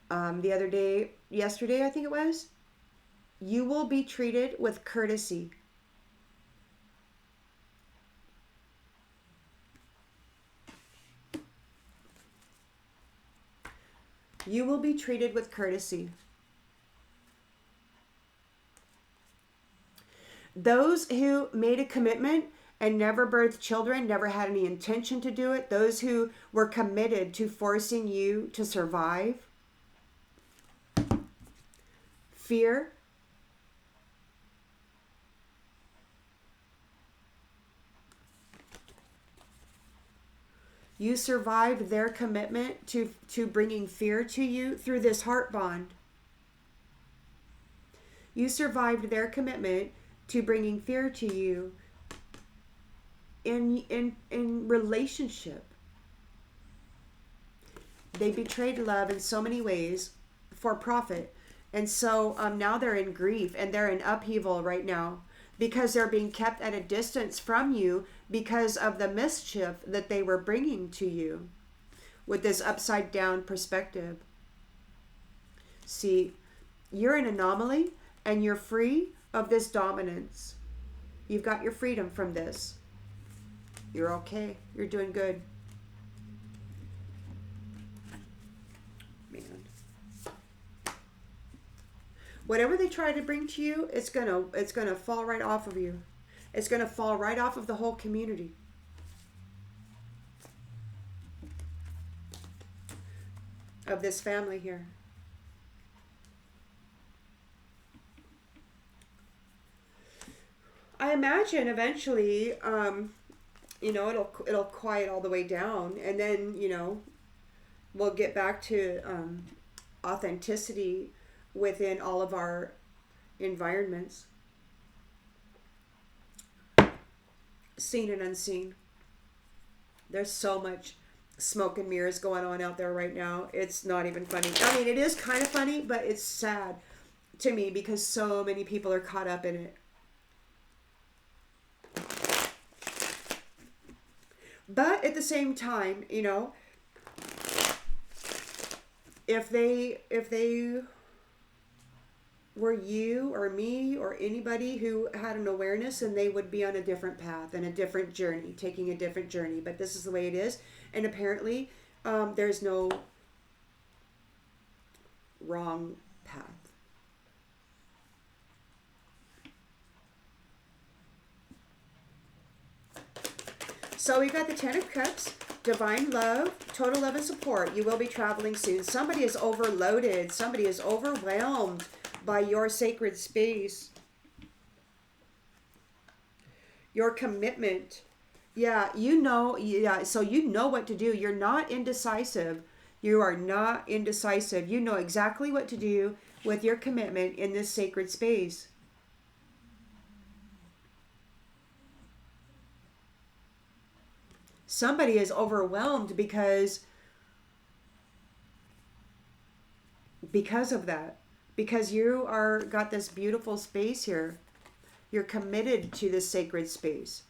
The other day, yesterday I think it was, you will be treated with courtesy. You will be treated with courtesy. Those who made a commitment and never birthed children, never had any intention to do it, those who were committed to forcing you to survive, fear, you survived their commitment to bringing fear to you through this heart bond. You survived their commitment to bringing fear to you in relationship. They betrayed love in so many ways for profit. And so now they're in grief and they're in upheaval right now because they're being kept at a distance from you because of the mischief that they were bringing to you with this upside down perspective. See, you're an anomaly and you're free of this dominance. You've got your freedom from this. You're okay. You're doing good. Man. Whatever they try to bring to you, it's gonna fall right off of you. It's gonna fall right off of the whole community. Of this family here. I imagine eventually, it'll quiet all the way down, and then we'll get back to authenticity within all of our environments, seen and unseen. There's so much smoke and mirrors going on out there right now. It's not even funny. I mean, it is kind of funny, but it's sad to me because so many people are caught up in it. But at the same time, you know, if they were you or me or anybody who had an awareness, and they would be on a different path and a different journey, taking a different journey. But this is the way it is, and apparently, there's no wrong path. So we got the Ten of Cups, divine love, total love and support. You will be traveling soon. Somebody is overloaded. Somebody is overwhelmed by your sacred space. Your commitment. Yeah, you know, yeah, so you know what to do. You're not indecisive. You are not indecisive. You know exactly what to do with your commitment in this sacred space. Somebody is overwhelmed because of that. Because you are got this beautiful space here. You're committed to this sacred space.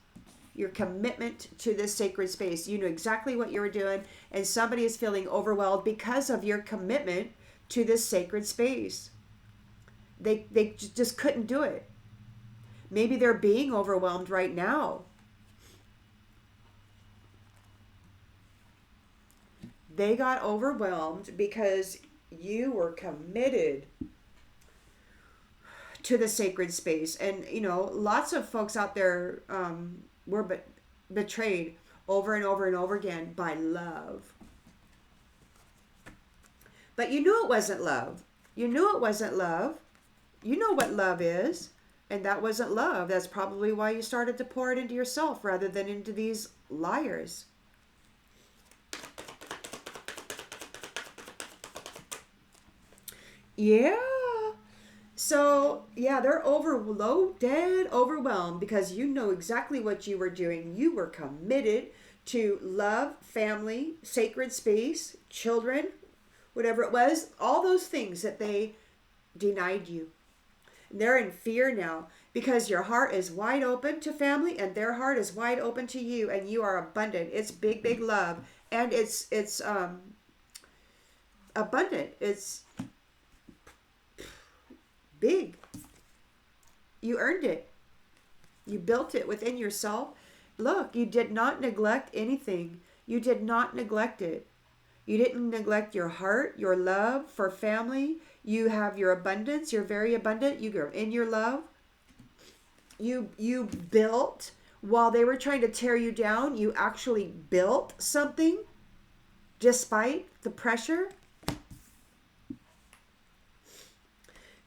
Your commitment to this sacred space. You know exactly what you were doing, and somebody is feeling overwhelmed because of your commitment to this sacred space. They just couldn't do it. Maybe they're being overwhelmed right now. They got overwhelmed because you were committed to the sacred space. And, you know, lots of folks out there were betrayed over and over and over again by love. But you knew it wasn't love. You knew it wasn't love. You know what love is. And that wasn't love. That's probably why you started to pour it into yourself rather than into these liars. Yeah. So, yeah, they're dead overwhelmed because you know exactly what you were doing. You were committed to love, family, sacred space, children, whatever it was, all those things that they denied you. And they're in fear now because your heart is wide open to family and their heart is wide open to you, and you are abundant. It's big, big love, and it's abundant. It's big. You earned it. You built it within yourself. Look, you did not neglect anything. You did not neglect it. You didn't neglect your heart, your love for family. You have your abundance. You're very abundant. You're in your love. You built while they were trying to tear you down. You actually built something despite the pressure.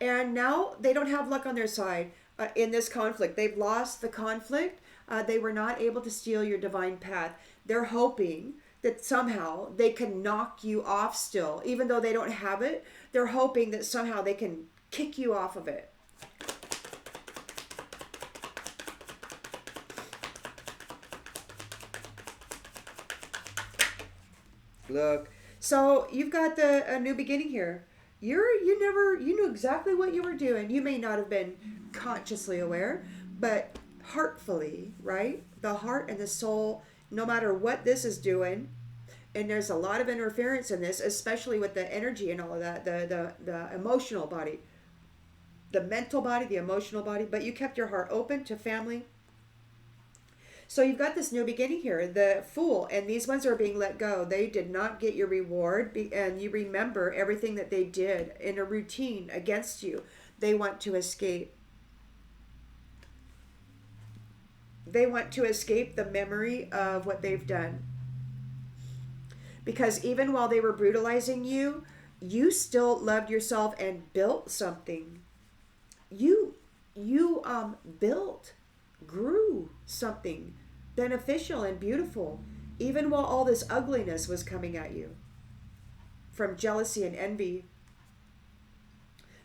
And now they don't have luck on their side in this conflict. They've lost the conflict. They were not able to steal your divine path. They're hoping that somehow they can knock you off still. Even though they don't have it, they're hoping that somehow they can kick you off of it. Look. So you've got a new beginning here. You knew exactly what you were doing. You may not have been consciously aware, but heartfully, right? The heart and the soul, no matter what this is doing, and there's a lot of interference in this, especially with the energy and all of that, the emotional body, the mental body, the emotional body, but you kept your heart open to family. So you've got this new beginning here, the Fool, and these ones are being let go. They did not get your reward, and you remember everything that they did in a routine against you. They want to escape. They want to escape the memory of what they've done. Because even while they were brutalizing you, you still loved yourself and built something. You built, grew something beneficial and beautiful, even while all this ugliness was coming at you from jealousy and envy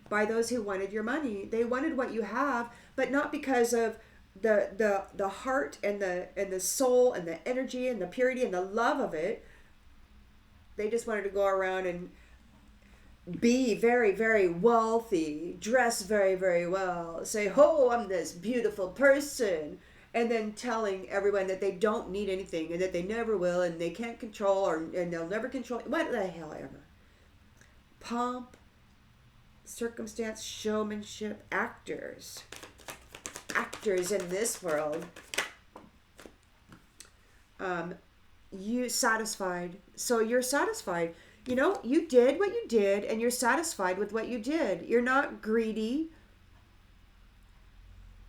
by those who wanted your money. They wanted what you have, but not because of the heart and the soul and the energy and the purity and the love of it. They just wanted to go around and be very, very wealthy, dress very, very well, say, oh, I'm this beautiful person, and then telling everyone that they don't need anything and that they never will and they can't control and they'll never control. What the hell ever. Pomp, circumstance, showmanship, actors. Actors in this world. You satisfied. So you're satisfied. You know, you did what you did and you're satisfied with what you did. You're not greedy.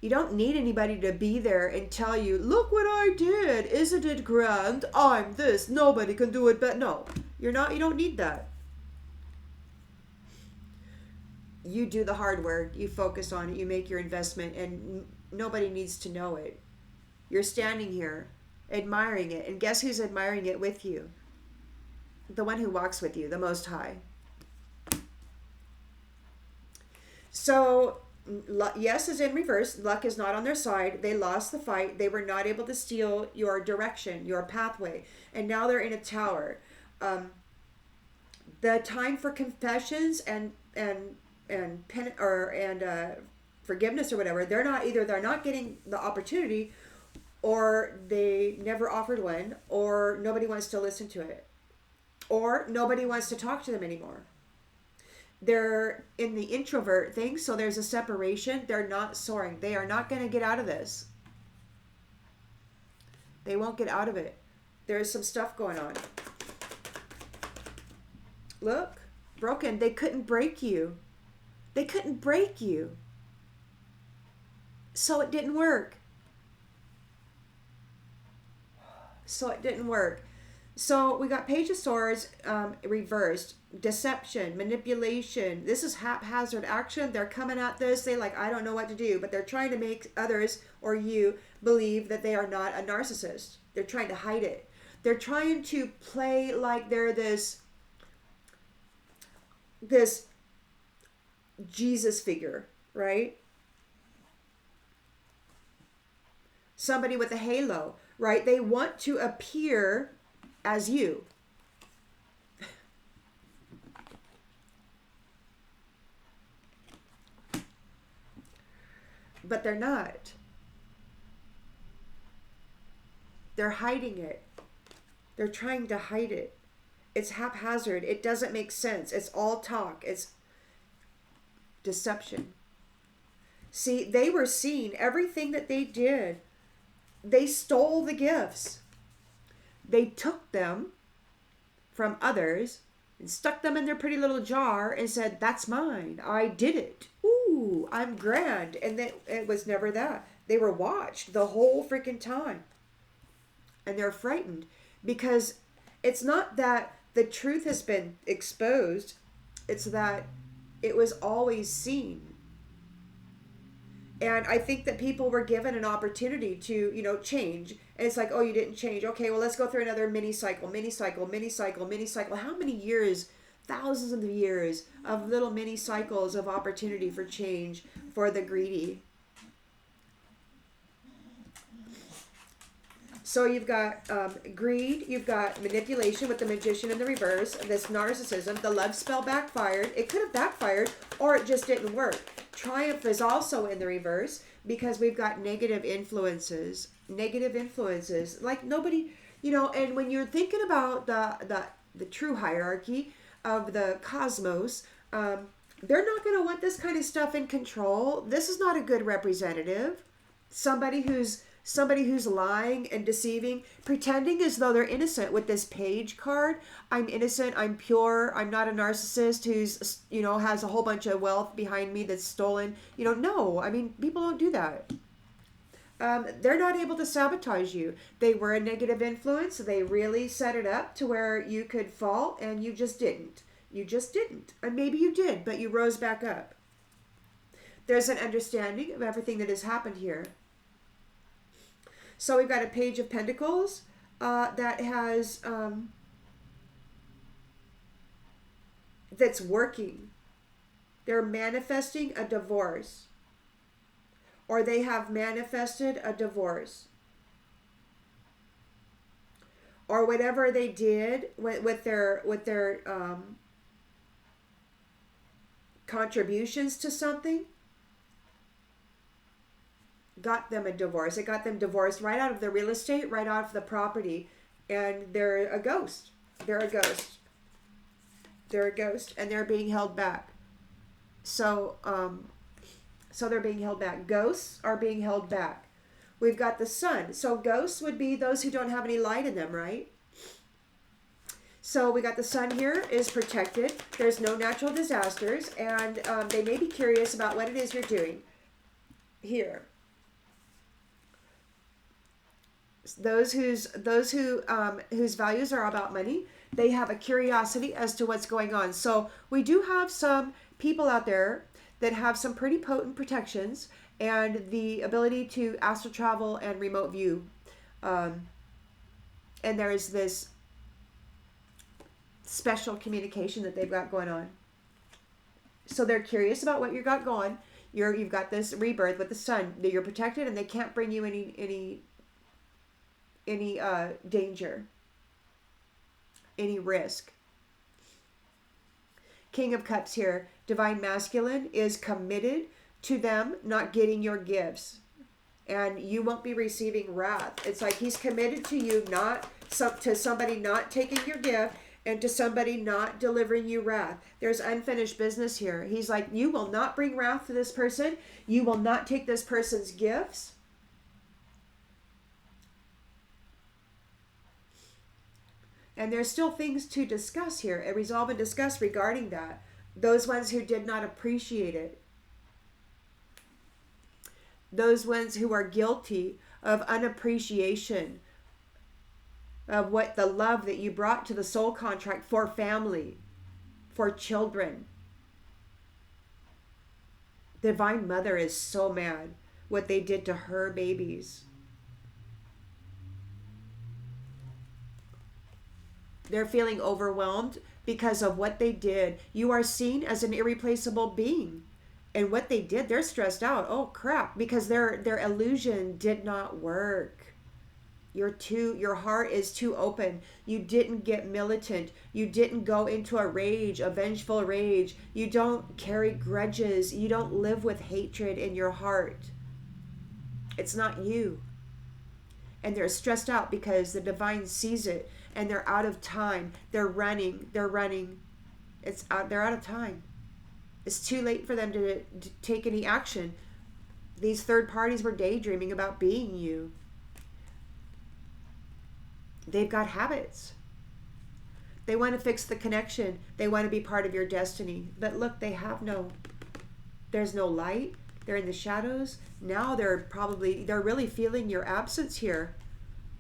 You don't need anybody to be there and tell you, look what I did. Isn't it grand? I'm this. Nobody can do it but no. You're not, you don't need that. You do the hard work. You focus on it. You make your investment and nobody needs to know it. You're standing here admiring it. And guess who's admiring it with you? The one who walks with you, the Most High. So, yes is in reverse. Luck is not on their side. They lost the fight. They were not able to steal your direction, your pathway. And now they're in a tower. The time for confessions and forgiveness or whatever, they're not getting the opportunity, or they never offered one, or nobody wants to listen to it. Or nobody wants to talk to them anymore. They're in the introvert thing, so there's a separation. They're not soaring. They are not going to get out of this. They won't get out of it. There's some stuff going on. Look, broken. They couldn't break you. They couldn't break you. So it didn't work. So we got Page of Swords reversed. Deception, manipulation. This is haphazard action. They're coming at this. They like, I don't know what to do. But they're trying to make others or you believe that they are not a narcissist. They're trying to hide it. They're trying to play like they're this Jesus figure, right? Somebody with a halo, right? They want to appear as you. But they're not. They're hiding it. They're trying to hide it. It's haphazard. It doesn't make sense. It's all talk. It's deception. See, they were seen. Everything that they did, they stole the gifts. They took them from others and stuck them in their pretty little jar and said, that's mine. I did it. Ooh, I'm grand. And then it was never that. They were watched the whole freaking time. And they're frightened because it's not that the truth has been exposed. It's that it was always seen. And I think that people were given an opportunity to, change. And it's like, oh, you didn't change. Okay, well, let's go through another mini cycle. How many years, thousands of years of little mini cycles of opportunity for change for the greedy? So you've got greed, you've got manipulation with the magician in the reverse, this narcissism, the love spell backfired. It could have backfired or it just didn't work. Triumph is also in the reverse because we've got negative influences. Like nobody, and when you're thinking about the true hierarchy of the cosmos, they're not going to want this kind of stuff in control. This is not a good representative. Somebody who's lying and deceiving, pretending as though they're innocent with this page card. I'm innocent, I'm pure, I'm not a narcissist who's, has a whole bunch of wealth behind me that's stolen. No, I mean, people don't do that. They're not able to sabotage you. They were a negative influence. They really set it up to where you could fall, and you just didn't. And maybe you did, but you rose back up. There's an understanding of everything that has happened here. So we've got a Page of Pentacles that has that's working. They're manifesting a divorce, or they have manifested a divorce, or whatever they did with their contributions to something got them a divorce. It got them divorced right out of the real estate, right out of the property, and they're a ghost. They're a ghost. They're a ghost, and they're being held back. So they're being held back. Ghosts are being held back. We've got the sun. So ghosts would be those who don't have any light in them, right? So we got the sun here is protected. There's no natural disasters, and they may be curious about what it is you're doing here. Those whose values are about money, they have a curiosity as to what's going on. So we do have some people out there that have some pretty potent protections and the ability to astral travel and remote view. And there's this special communication that they've got going on. So they're curious about what you got going. You've got this rebirth with the sun. You're protected, and they can't bring you any danger, any risk. King of Cups here, divine masculine, is committed to them not getting your gifts, and you won't be receiving wrath. It's like he's committed to you, to somebody not taking your gift, and to somebody not delivering you wrath. There's unfinished business here. He's like, you will not bring wrath to this person. You will not take this person's gifts. And there's still things to discuss here, and resolve and discuss regarding that. Those ones who did not appreciate it. Those ones who are guilty of unappreciation of what the love that you brought to the soul contract for family, for children. Divine Mother is so mad what they did to her babies. They're feeling overwhelmed because of what they did. You are seen as an irreplaceable being. And what they did, they're stressed out. Oh crap, because their illusion did not work. Your heart is too open. You didn't get militant. You didn't go into a rage, a vengeful rage. You don't carry grudges. You don't live with hatred in your heart. It's not you. And they're stressed out because the divine sees it, and they're out of time. They're running. They're out of time. It's too late for them to take any action. These third parties were daydreaming about being you. They've got habits. They want to fix the connection. They want to be part of your destiny. But look, there's no light. They're in the shadows. Now they're really feeling your absence here.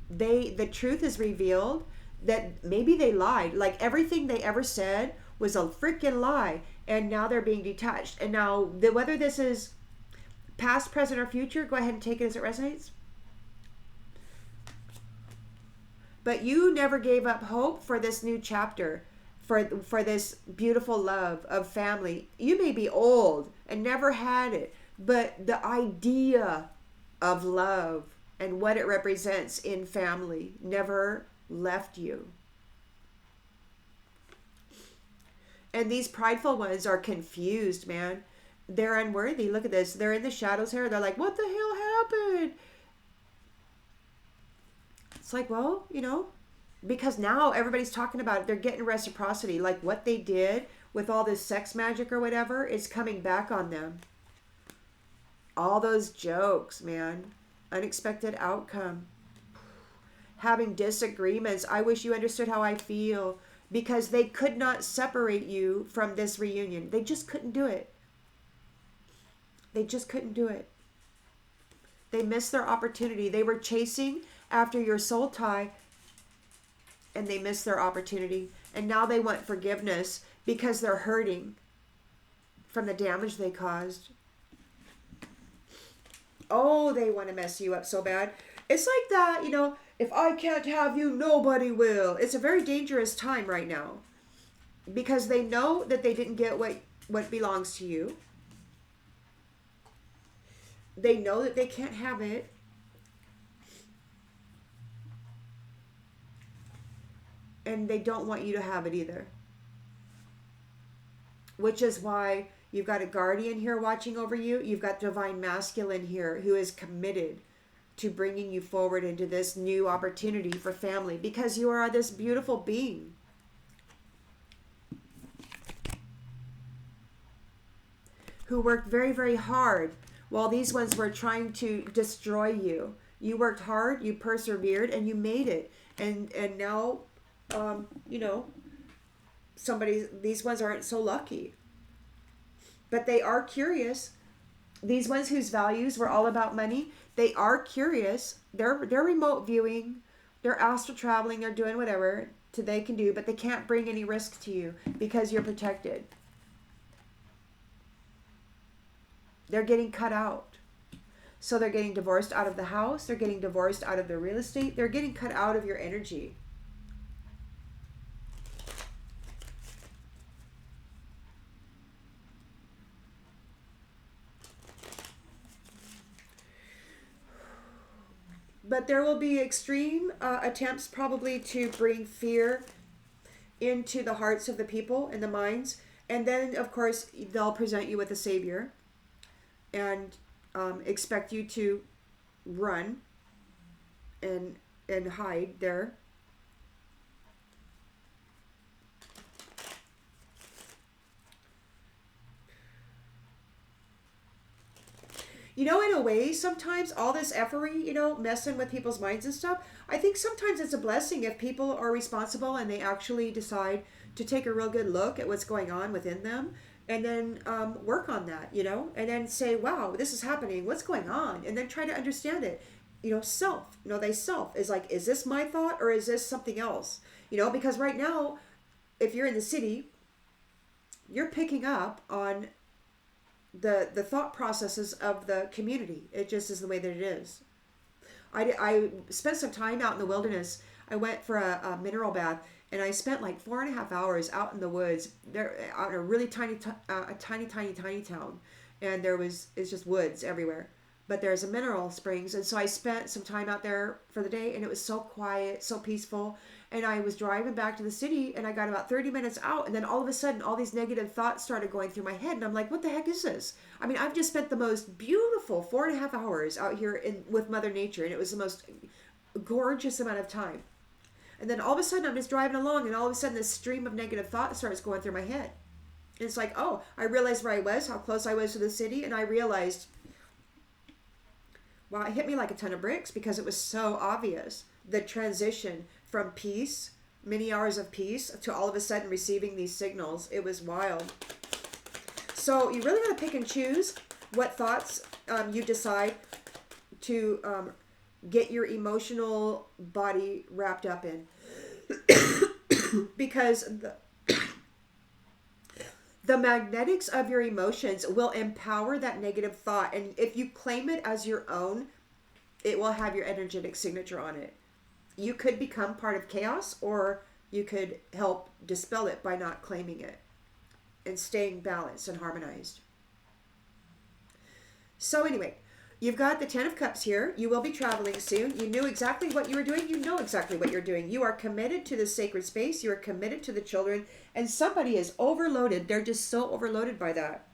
The truth is revealed that maybe they lied. Like everything they ever said was a freaking lie. And now they're being detached. And now whether this is past, present, or future, go ahead and take it as it resonates. But you never gave up hope for this new chapter, for this beautiful love of family. You may be old and never had it, but the idea of love and what it represents in family never left you. And these prideful ones are confused, man. They're unworthy. Look at this. They're in the shadows here. They're like, what the hell happened? It's like, well, because now everybody's talking about it. They're getting reciprocity. Like what they did with all this sex magic or whatever is coming back on them. All those jokes, man. Unexpected outcome. Having disagreements. I wish you understood how I feel. Because they could not separate you from this reunion. They just couldn't do it. They just couldn't do it. They missed their opportunity. They were chasing after your soul tie, and they missed their opportunity. And now they want forgiveness because they're hurting from the damage they caused. Oh, they want to mess you up so bad. It's like that, if I can't have you, nobody will. It's a very dangerous time right now because they know that they didn't get what belongs to you. They know that they can't have it. and they don't want you to have it either. Which is why you've got a guardian here watching over you. You've got divine masculine here who is committed to bringing you forward into this new opportunity for family, because you are this beautiful being. Who worked very, very hard while these ones were trying to destroy you. You worked hard, you persevered, and you made it. And now, you know, these ones aren't so lucky. But they are curious. These ones whose values were all about money, they are curious. They're remote viewing, they're astral traveling, they're doing whatever they can do, but they can't bring any risk to you because you're protected. They're getting cut out. So they're getting divorced out of the house, they're getting divorced out of the real estate, they're getting cut out of your energy. But there will be extreme attempts probably to bring fear into the hearts of the people and the minds. And then, of course, they'll present you with a savior and expect you to run and hide there. You know, in a way, sometimes all this effery, you know, messing with people's minds and stuff, I think sometimes it's a blessing if people are responsible and they actually decide to take a real good look at what's going on within them and then work on that, you know, and then say, wow, this is happening. What's going on? And then try to understand it. You know, self, you know, they self is like, is this my thought or is this something else? You know, because right now, if you're in the city, you're picking up on the thought processes of the community. It just is the way that it is. I spent some time out in the wilderness. I went for a mineral bath, and I spent like 4.5 hours out in the woods. There, out in a really tiny town, and it's just woods everywhere. But there's a mineral springs, and so I spent some time out there for the day, and it was so quiet, so peaceful. And I was driving back to the city, and I got about 30 minutes out, and then all of a sudden, all these negative thoughts started going through my head, and I'm like, what the heck is this? I mean, I've just spent the most beautiful 4.5 hours out here with Mother Nature, and it was the most gorgeous amount of time. And then all of a sudden, I'm just driving along, and all of a sudden, this stream of negative thought starts going through my head. And it's like, oh, I realized where I was, how close I was to the city, and I realized, wow, it hit me like a ton of bricks because it was so obvious. The transition from peace, many hours of peace, to all of a sudden receiving these signals. It was wild. So you really got to pick and choose what thoughts you decide to get your emotional body wrapped up in. Because the magnetics of your emotions will empower that negative thought. And if you claim it as your own, it will have your energetic signature on it. You could become part of chaos, or you could help dispel it by not claiming it and staying balanced and harmonized. So anyway, you've got the 10 of Cups here. You will be traveling soon. You knew exactly what you were doing. You know exactly what you're doing. You are committed to the sacred space. You are committed to the children. And somebody is overloaded. They're just so overloaded by that.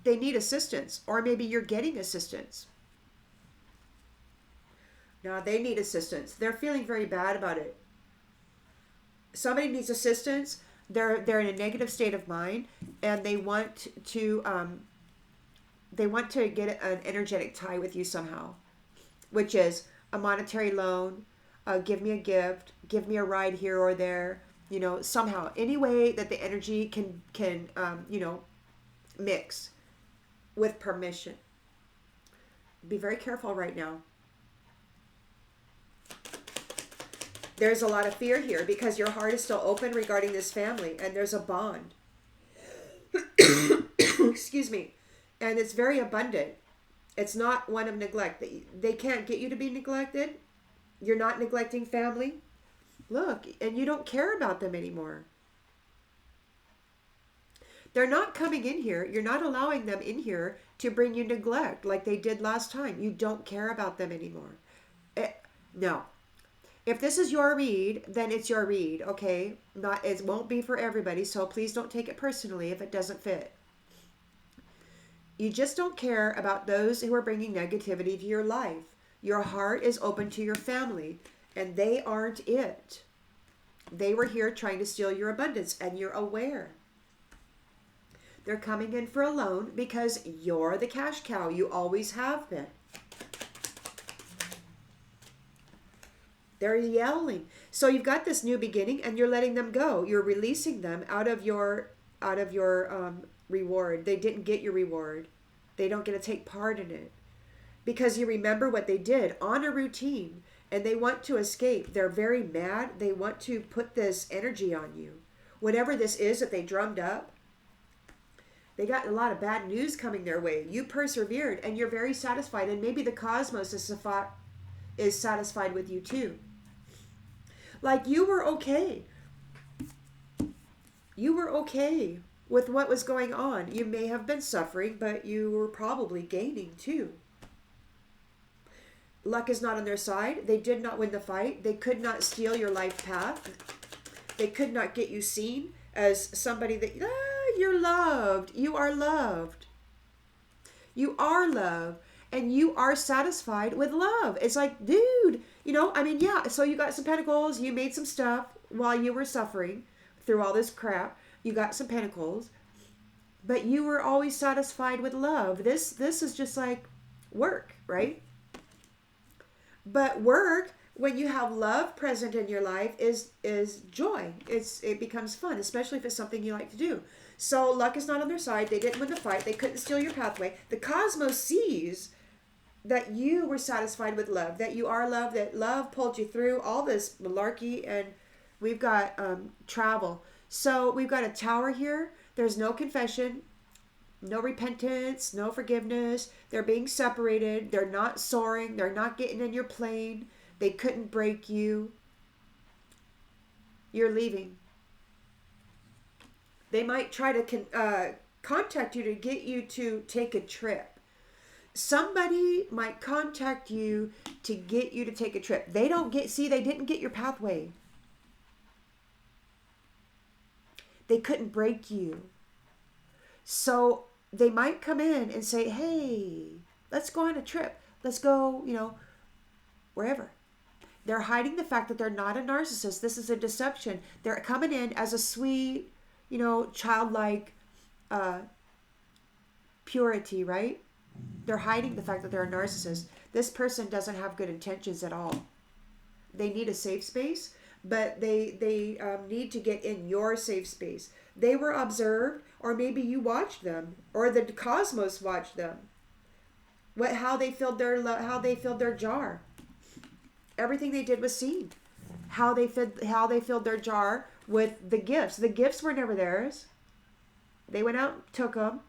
They need assistance. Or maybe you're getting assistance. No, they need assistance. They're feeling very bad about it. Somebody needs assistance. They're in a negative state of mind, and they want to get an energetic tie with you somehow, which is a monetary loan, give me a gift, give me a ride here or there, you know, somehow, any way that the energy can you know, mix with permission. Be very careful right now. There's a lot of fear here because your heart is still open regarding this family, and there's a bond. Excuse me. And it's very abundant. It's not one of neglect. They can't get you to be neglected. You're not neglecting family. Look, and you don't care about them anymore. They're not coming in here. You're not allowing them in here to bring you neglect like they did last time. You don't care about them anymore. No. If this is your read, then it's your read, okay? Not, it won't be for everybody, so please don't take it personally if it doesn't fit. You just don't care about those who are bringing negativity to your life. Your heart is open to your family, and they aren't it. They were here trying to steal your abundance, and you're aware. They're coming in for a loan because you're the cash cow. You always have been. They're yelling. So you've got this new beginning, and you're letting them go. You're releasing them out of your reward. They didn't get your reward. They don't get to take part in it because you remember what they did on a routine, and they want to escape. They're very mad. They want to put this energy on you. Whatever this is that they drummed up, they got a lot of bad news coming their way. You persevered, and you're very satisfied, and maybe the cosmos is satisfied with you too. Like you were okay. You were okay with what was going on. You may have been suffering, but you were probably gaining too. Luck is not on their side. They did not win the fight. They could not steal your life path. They could not get you seen as somebody that, you're loved. You are loved. You are love. And you are satisfied with love. It's like, dude, yeah, so you got some pentacles. You made some stuff while you were suffering through all this crap. You got some pentacles. But you were always satisfied with love. This is just like work, right? But work, when you have love present in your life, is joy. It becomes fun, especially if it's something you like to do. So luck is not on their side. They didn't win the fight. They couldn't steal your pathway. The cosmos sees that you were satisfied with love, that you are love, that love pulled you through all this malarkey, and we've got travel. So we've got a tower here. There's no confession, no repentance, no forgiveness. They're being separated. They're not soaring. They're not getting in your plane. They couldn't break you. You're leaving. They might try to contact you to get you to take a trip. Somebody might contact you to get you to take a trip. They didn't get your pathway. They couldn't break you. So they might come in and say, hey, let's go on a trip. Let's go, wherever. They're hiding the fact that they're not a narcissist. This is a deception. They're coming in as a sweet, childlike purity, right? They're hiding the fact that they're a narcissist. This person doesn't have good intentions at all. They need a safe space, but they need to get in your safe space. They were observed, or maybe you watched them, or the cosmos watched them. How they filled their jar. Everything they did was seen. How they filled their jar with the gifts. The gifts were never theirs. They went out, took them,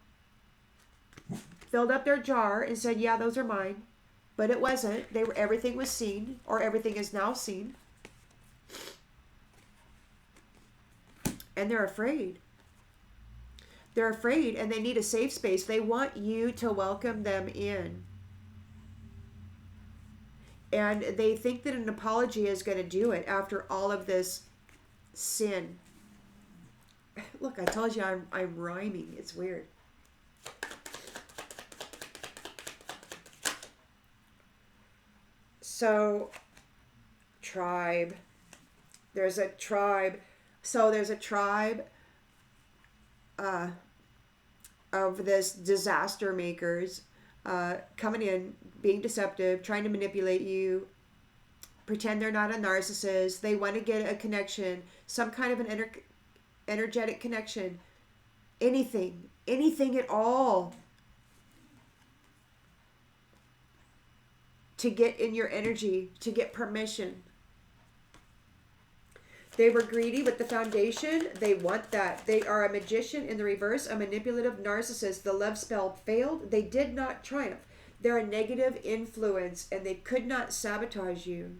filled up their jar, and said, "Yeah, those are mine." But it wasn't. Everything was seen, or everything is now seen. And they're afraid. They're afraid, and they need a safe space. They want you to welcome them in. And they think that an apology is going to do it after all of this sin. Look, I told you I'm rhyming. It's weird. So, tribe. There's a tribe. So there's a tribe of this disaster makers coming in, being deceptive, trying to manipulate you, pretend they're not a narcissist. They want to get a connection, some kind of an energetic connection, anything at all to get in your energy, to get permission. They were greedy with the foundation. They want that. They are a magician in the reverse, a manipulative narcissist. The love spell failed. They did not triumph. They're a negative influence, and they could not sabotage you.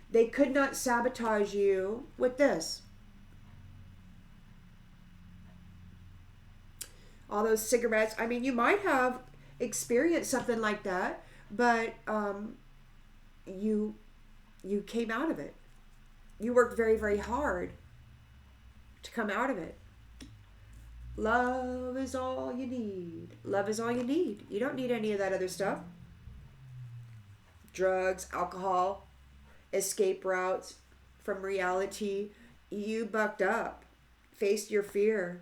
They could not sabotage you with this. All those cigarettes. I mean, you might have experienced something like that, but you You came out of it. You worked very, very hard to come out of it. Love is all you need. Love is all you need. You don't need any of that other stuff. Drugs, alcohol, escape routes from reality. You bucked up, faced your fear,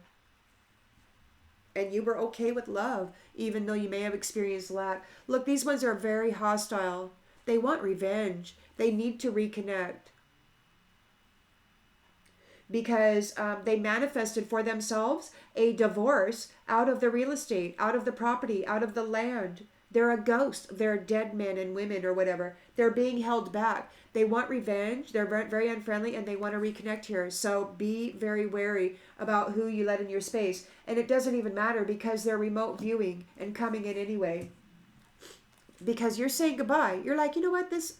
and you were okay with love, even though you may have experienced lack. Look, these ones are very hostile. They want revenge. They need to reconnect. Because they manifested for themselves a divorce out of the real estate, out of the property, out of the land. They're a ghost. They're dead men and women or whatever. They're being held back. They want revenge. They're very unfriendly and they want to reconnect here. So be very wary about who you let in your space. And it doesn't even matter because they're remote viewing and coming in anyway. Because you're saying goodbye. You're like, you know what? This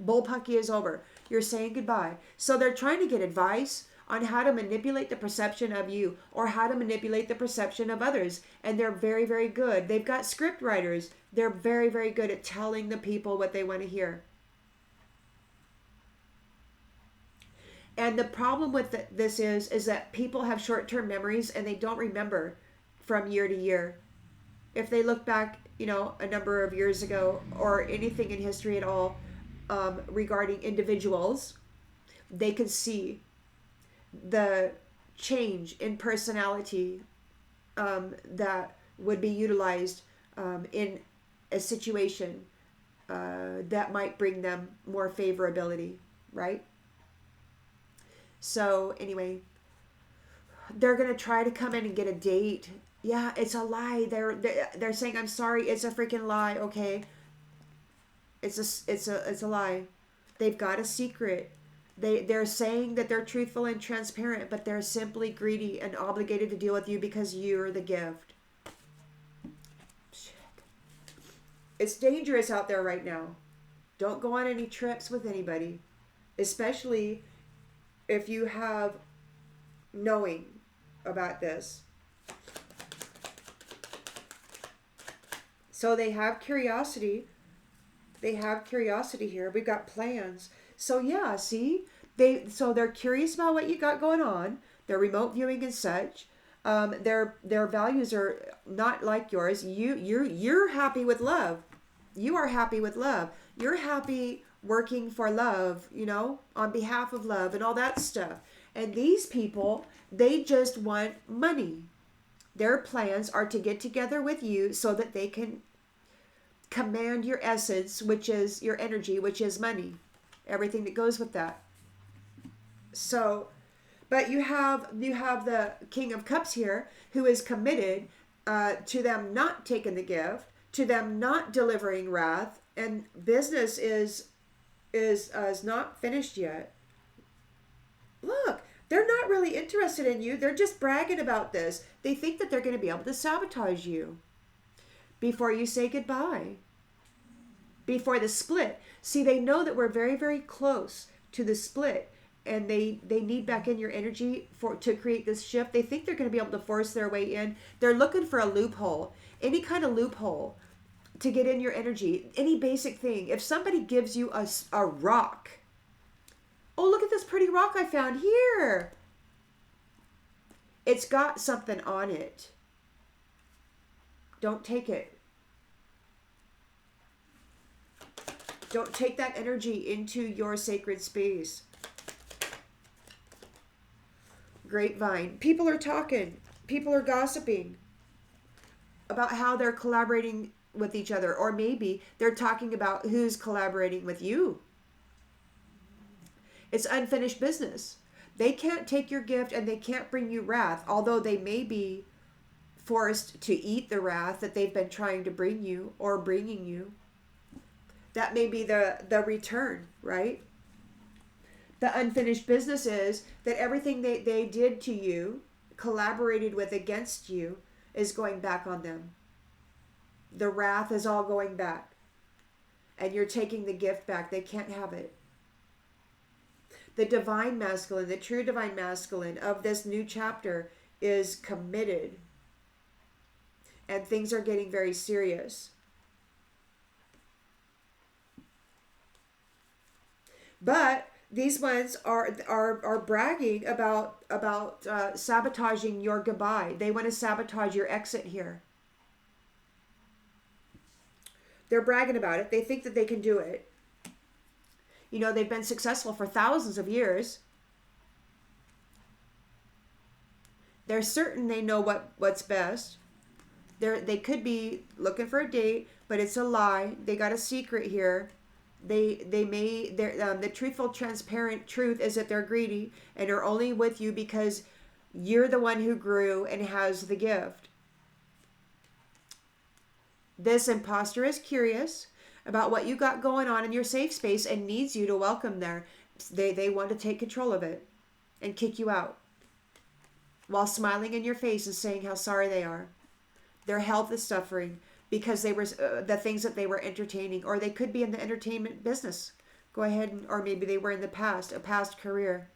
bullpucky is over. You're saying goodbye. So they're trying to get advice on how to manipulate the perception of you or how to manipulate the perception of others. And they're very, very good. They've got script writers. They're very, very good at telling the people what they want to hear. And the problem with this is that people have short-term memories and they don't remember from year to year. If they look back, a number of years ago or anything in history at all, regarding individuals, they could see the change in personality that would be utilized in a situation that might bring them more favorability, right? So anyway, they're going to try to come in and get a date. Yeah, it's a lie. They're saying, I'm sorry, it's a freaking lie, okay? It's a lie. They've got a secret. They're saying that they're truthful and transparent, but they're simply greedy and obligated to deal with you because you're the gift. Shit. It's dangerous out there right now. Don't go on any trips with anybody, especially if you have knowing about this. So they have curiosity. They have curiosity here. We've got plans. So yeah, see? They're curious about what you got going on. They're remote viewing and such. Their values are not like yours. You're happy with love. You are happy with love. You're happy working for love, on behalf of love and all that stuff. And these people, they just want money. Their plans are to get together with you so that they can command your essence, which is your energy, which is money, everything that goes with that. So, but you have the King of Cups here, who is committed to them not taking the gift, to them not delivering wrath, and business is not finished yet. Look, they're not really interested in you. They're just bragging about this. They think that they're going to be able to sabotage you before you say goodbye, before the split. See, they know that we're very, very close to the split, and they need back in your energy to create this shift. They think they're going to be able to force their way in. They're looking for a loophole, any kind of loophole to get in your energy, any basic thing. If somebody gives you a rock, oh, look at this pretty rock I found here. It's got something on it. Don't take it. Don't take that energy into your sacred space. Grapevine. People are talking. People are gossiping about how they're collaborating with each other. Or maybe they're talking about who's collaborating with you. It's unfinished business. They can't take your gift and they can't bring you wrath, although they may be forced to eat the wrath that they've been trying to bring you or bringing you. That may be the return, right? The unfinished business is that everything they did to you, collaborated with against you, is going back on them. The wrath is all going back. And you're taking the gift back. They can't have it. The divine masculine, the true divine masculine of this new chapter is committed. And things are getting very serious. But these ones are bragging about sabotaging your goodbye. They want to sabotage your exit here. They're bragging about it. They think that they can do it. You know, they've been successful for thousands of years. They're certain they know what's best. They could be looking for a date, but it's a lie. They got a secret here. The truthful, transparent truth is that they're greedy and are only with you because you're the one who grew and has the gift. This imposter is curious about what you got going on in your safe space and needs you to welcome there. They want to take control of it and kick you out while smiling in your face and saying how sorry they are. Their health is suffering because they were the things that they were entertaining, or they could be in the entertainment business. Go ahead, or maybe they were in the past, a past career.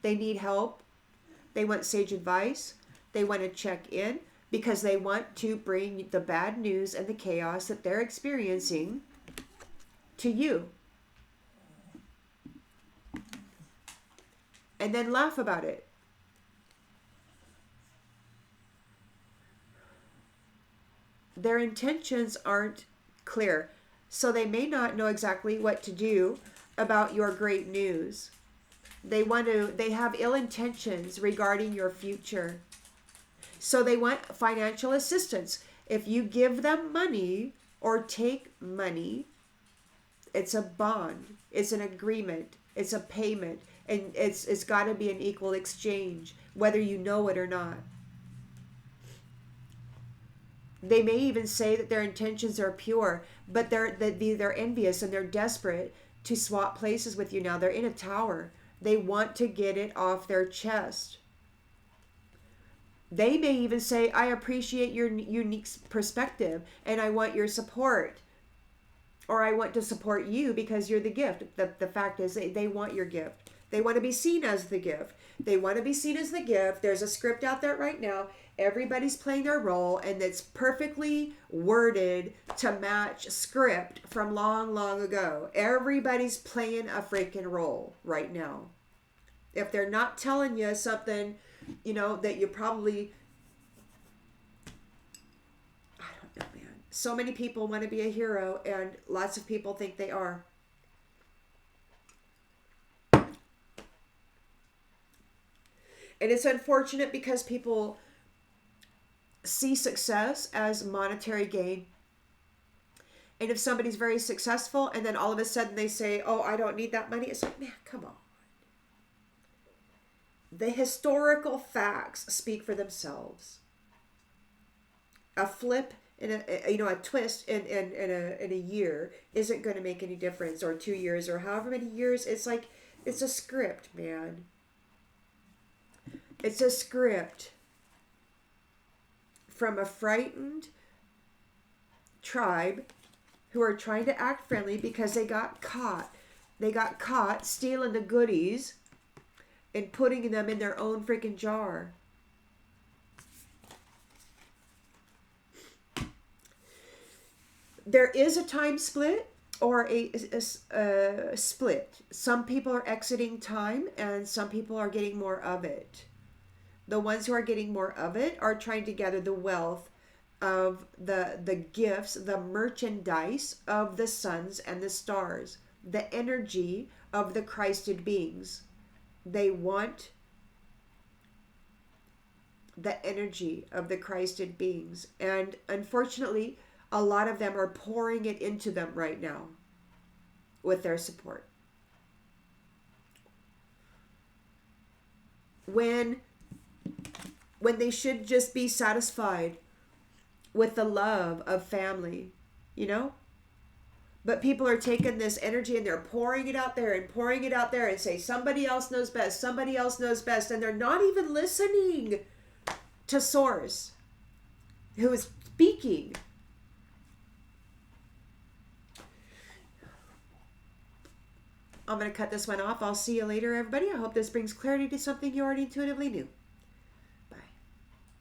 They need help. They want sage advice. They want to check in because they want to bring the bad news and the chaos that they're experiencing to you. And then laugh about it. Their intentions aren't clear, so they may not know exactly what to do about your great news. They have ill intentions regarding your future. So they want financial assistance. If you give them money or take money, it's a bond, it's an agreement, it's a payment, and it's got to be an equal exchange, whether you know it or not. They may even say that their intentions are pure, but they're envious and they're desperate to swap places with you now. They're in a tower. They want to get it off their chest. They may even say, I appreciate your unique perspective and I want your support. Or I want to support you because you're the gift. The fact is they want your gift. They want to be seen as the gift. They want to be seen as the gift. There's a script out there right now. Everybody's playing their role, and it's perfectly worded to match script from long, long ago. Everybody's playing a freaking role right now. If they're not telling you something, that you probably... I don't know, man. So many people want to be a hero, and lots of people think they are. And it's unfortunate because people see success as monetary gain. And if somebody's very successful and then all of a sudden they say, oh, I don't need that money, it's like, man, come on. The historical facts speak for themselves. A flip in a twist in a year isn't going to make any difference, or 2 years, or however many years. It's like, it's a script, man. It's a script from a frightened tribe who are trying to act friendly because they got caught. They got caught stealing the goodies and putting them in their own freaking jar. There is a time split or a split. Some people are exiting time and some people are getting more of it. The ones who are getting more of it are trying to gather the wealth of the gifts, the merchandise of the suns and the stars, the energy of the Christed beings. They want the energy of the Christed beings. And unfortunately, a lot of them are pouring it into them right now with their support. When they should just be satisfied with the love of family, But people are taking this energy and they're pouring it out there and say, somebody else knows best, somebody else knows best. And they're not even listening to Source, who is speaking. I'm going to cut this one off. I'll see you later, everybody. I hope this brings clarity to something you already intuitively knew.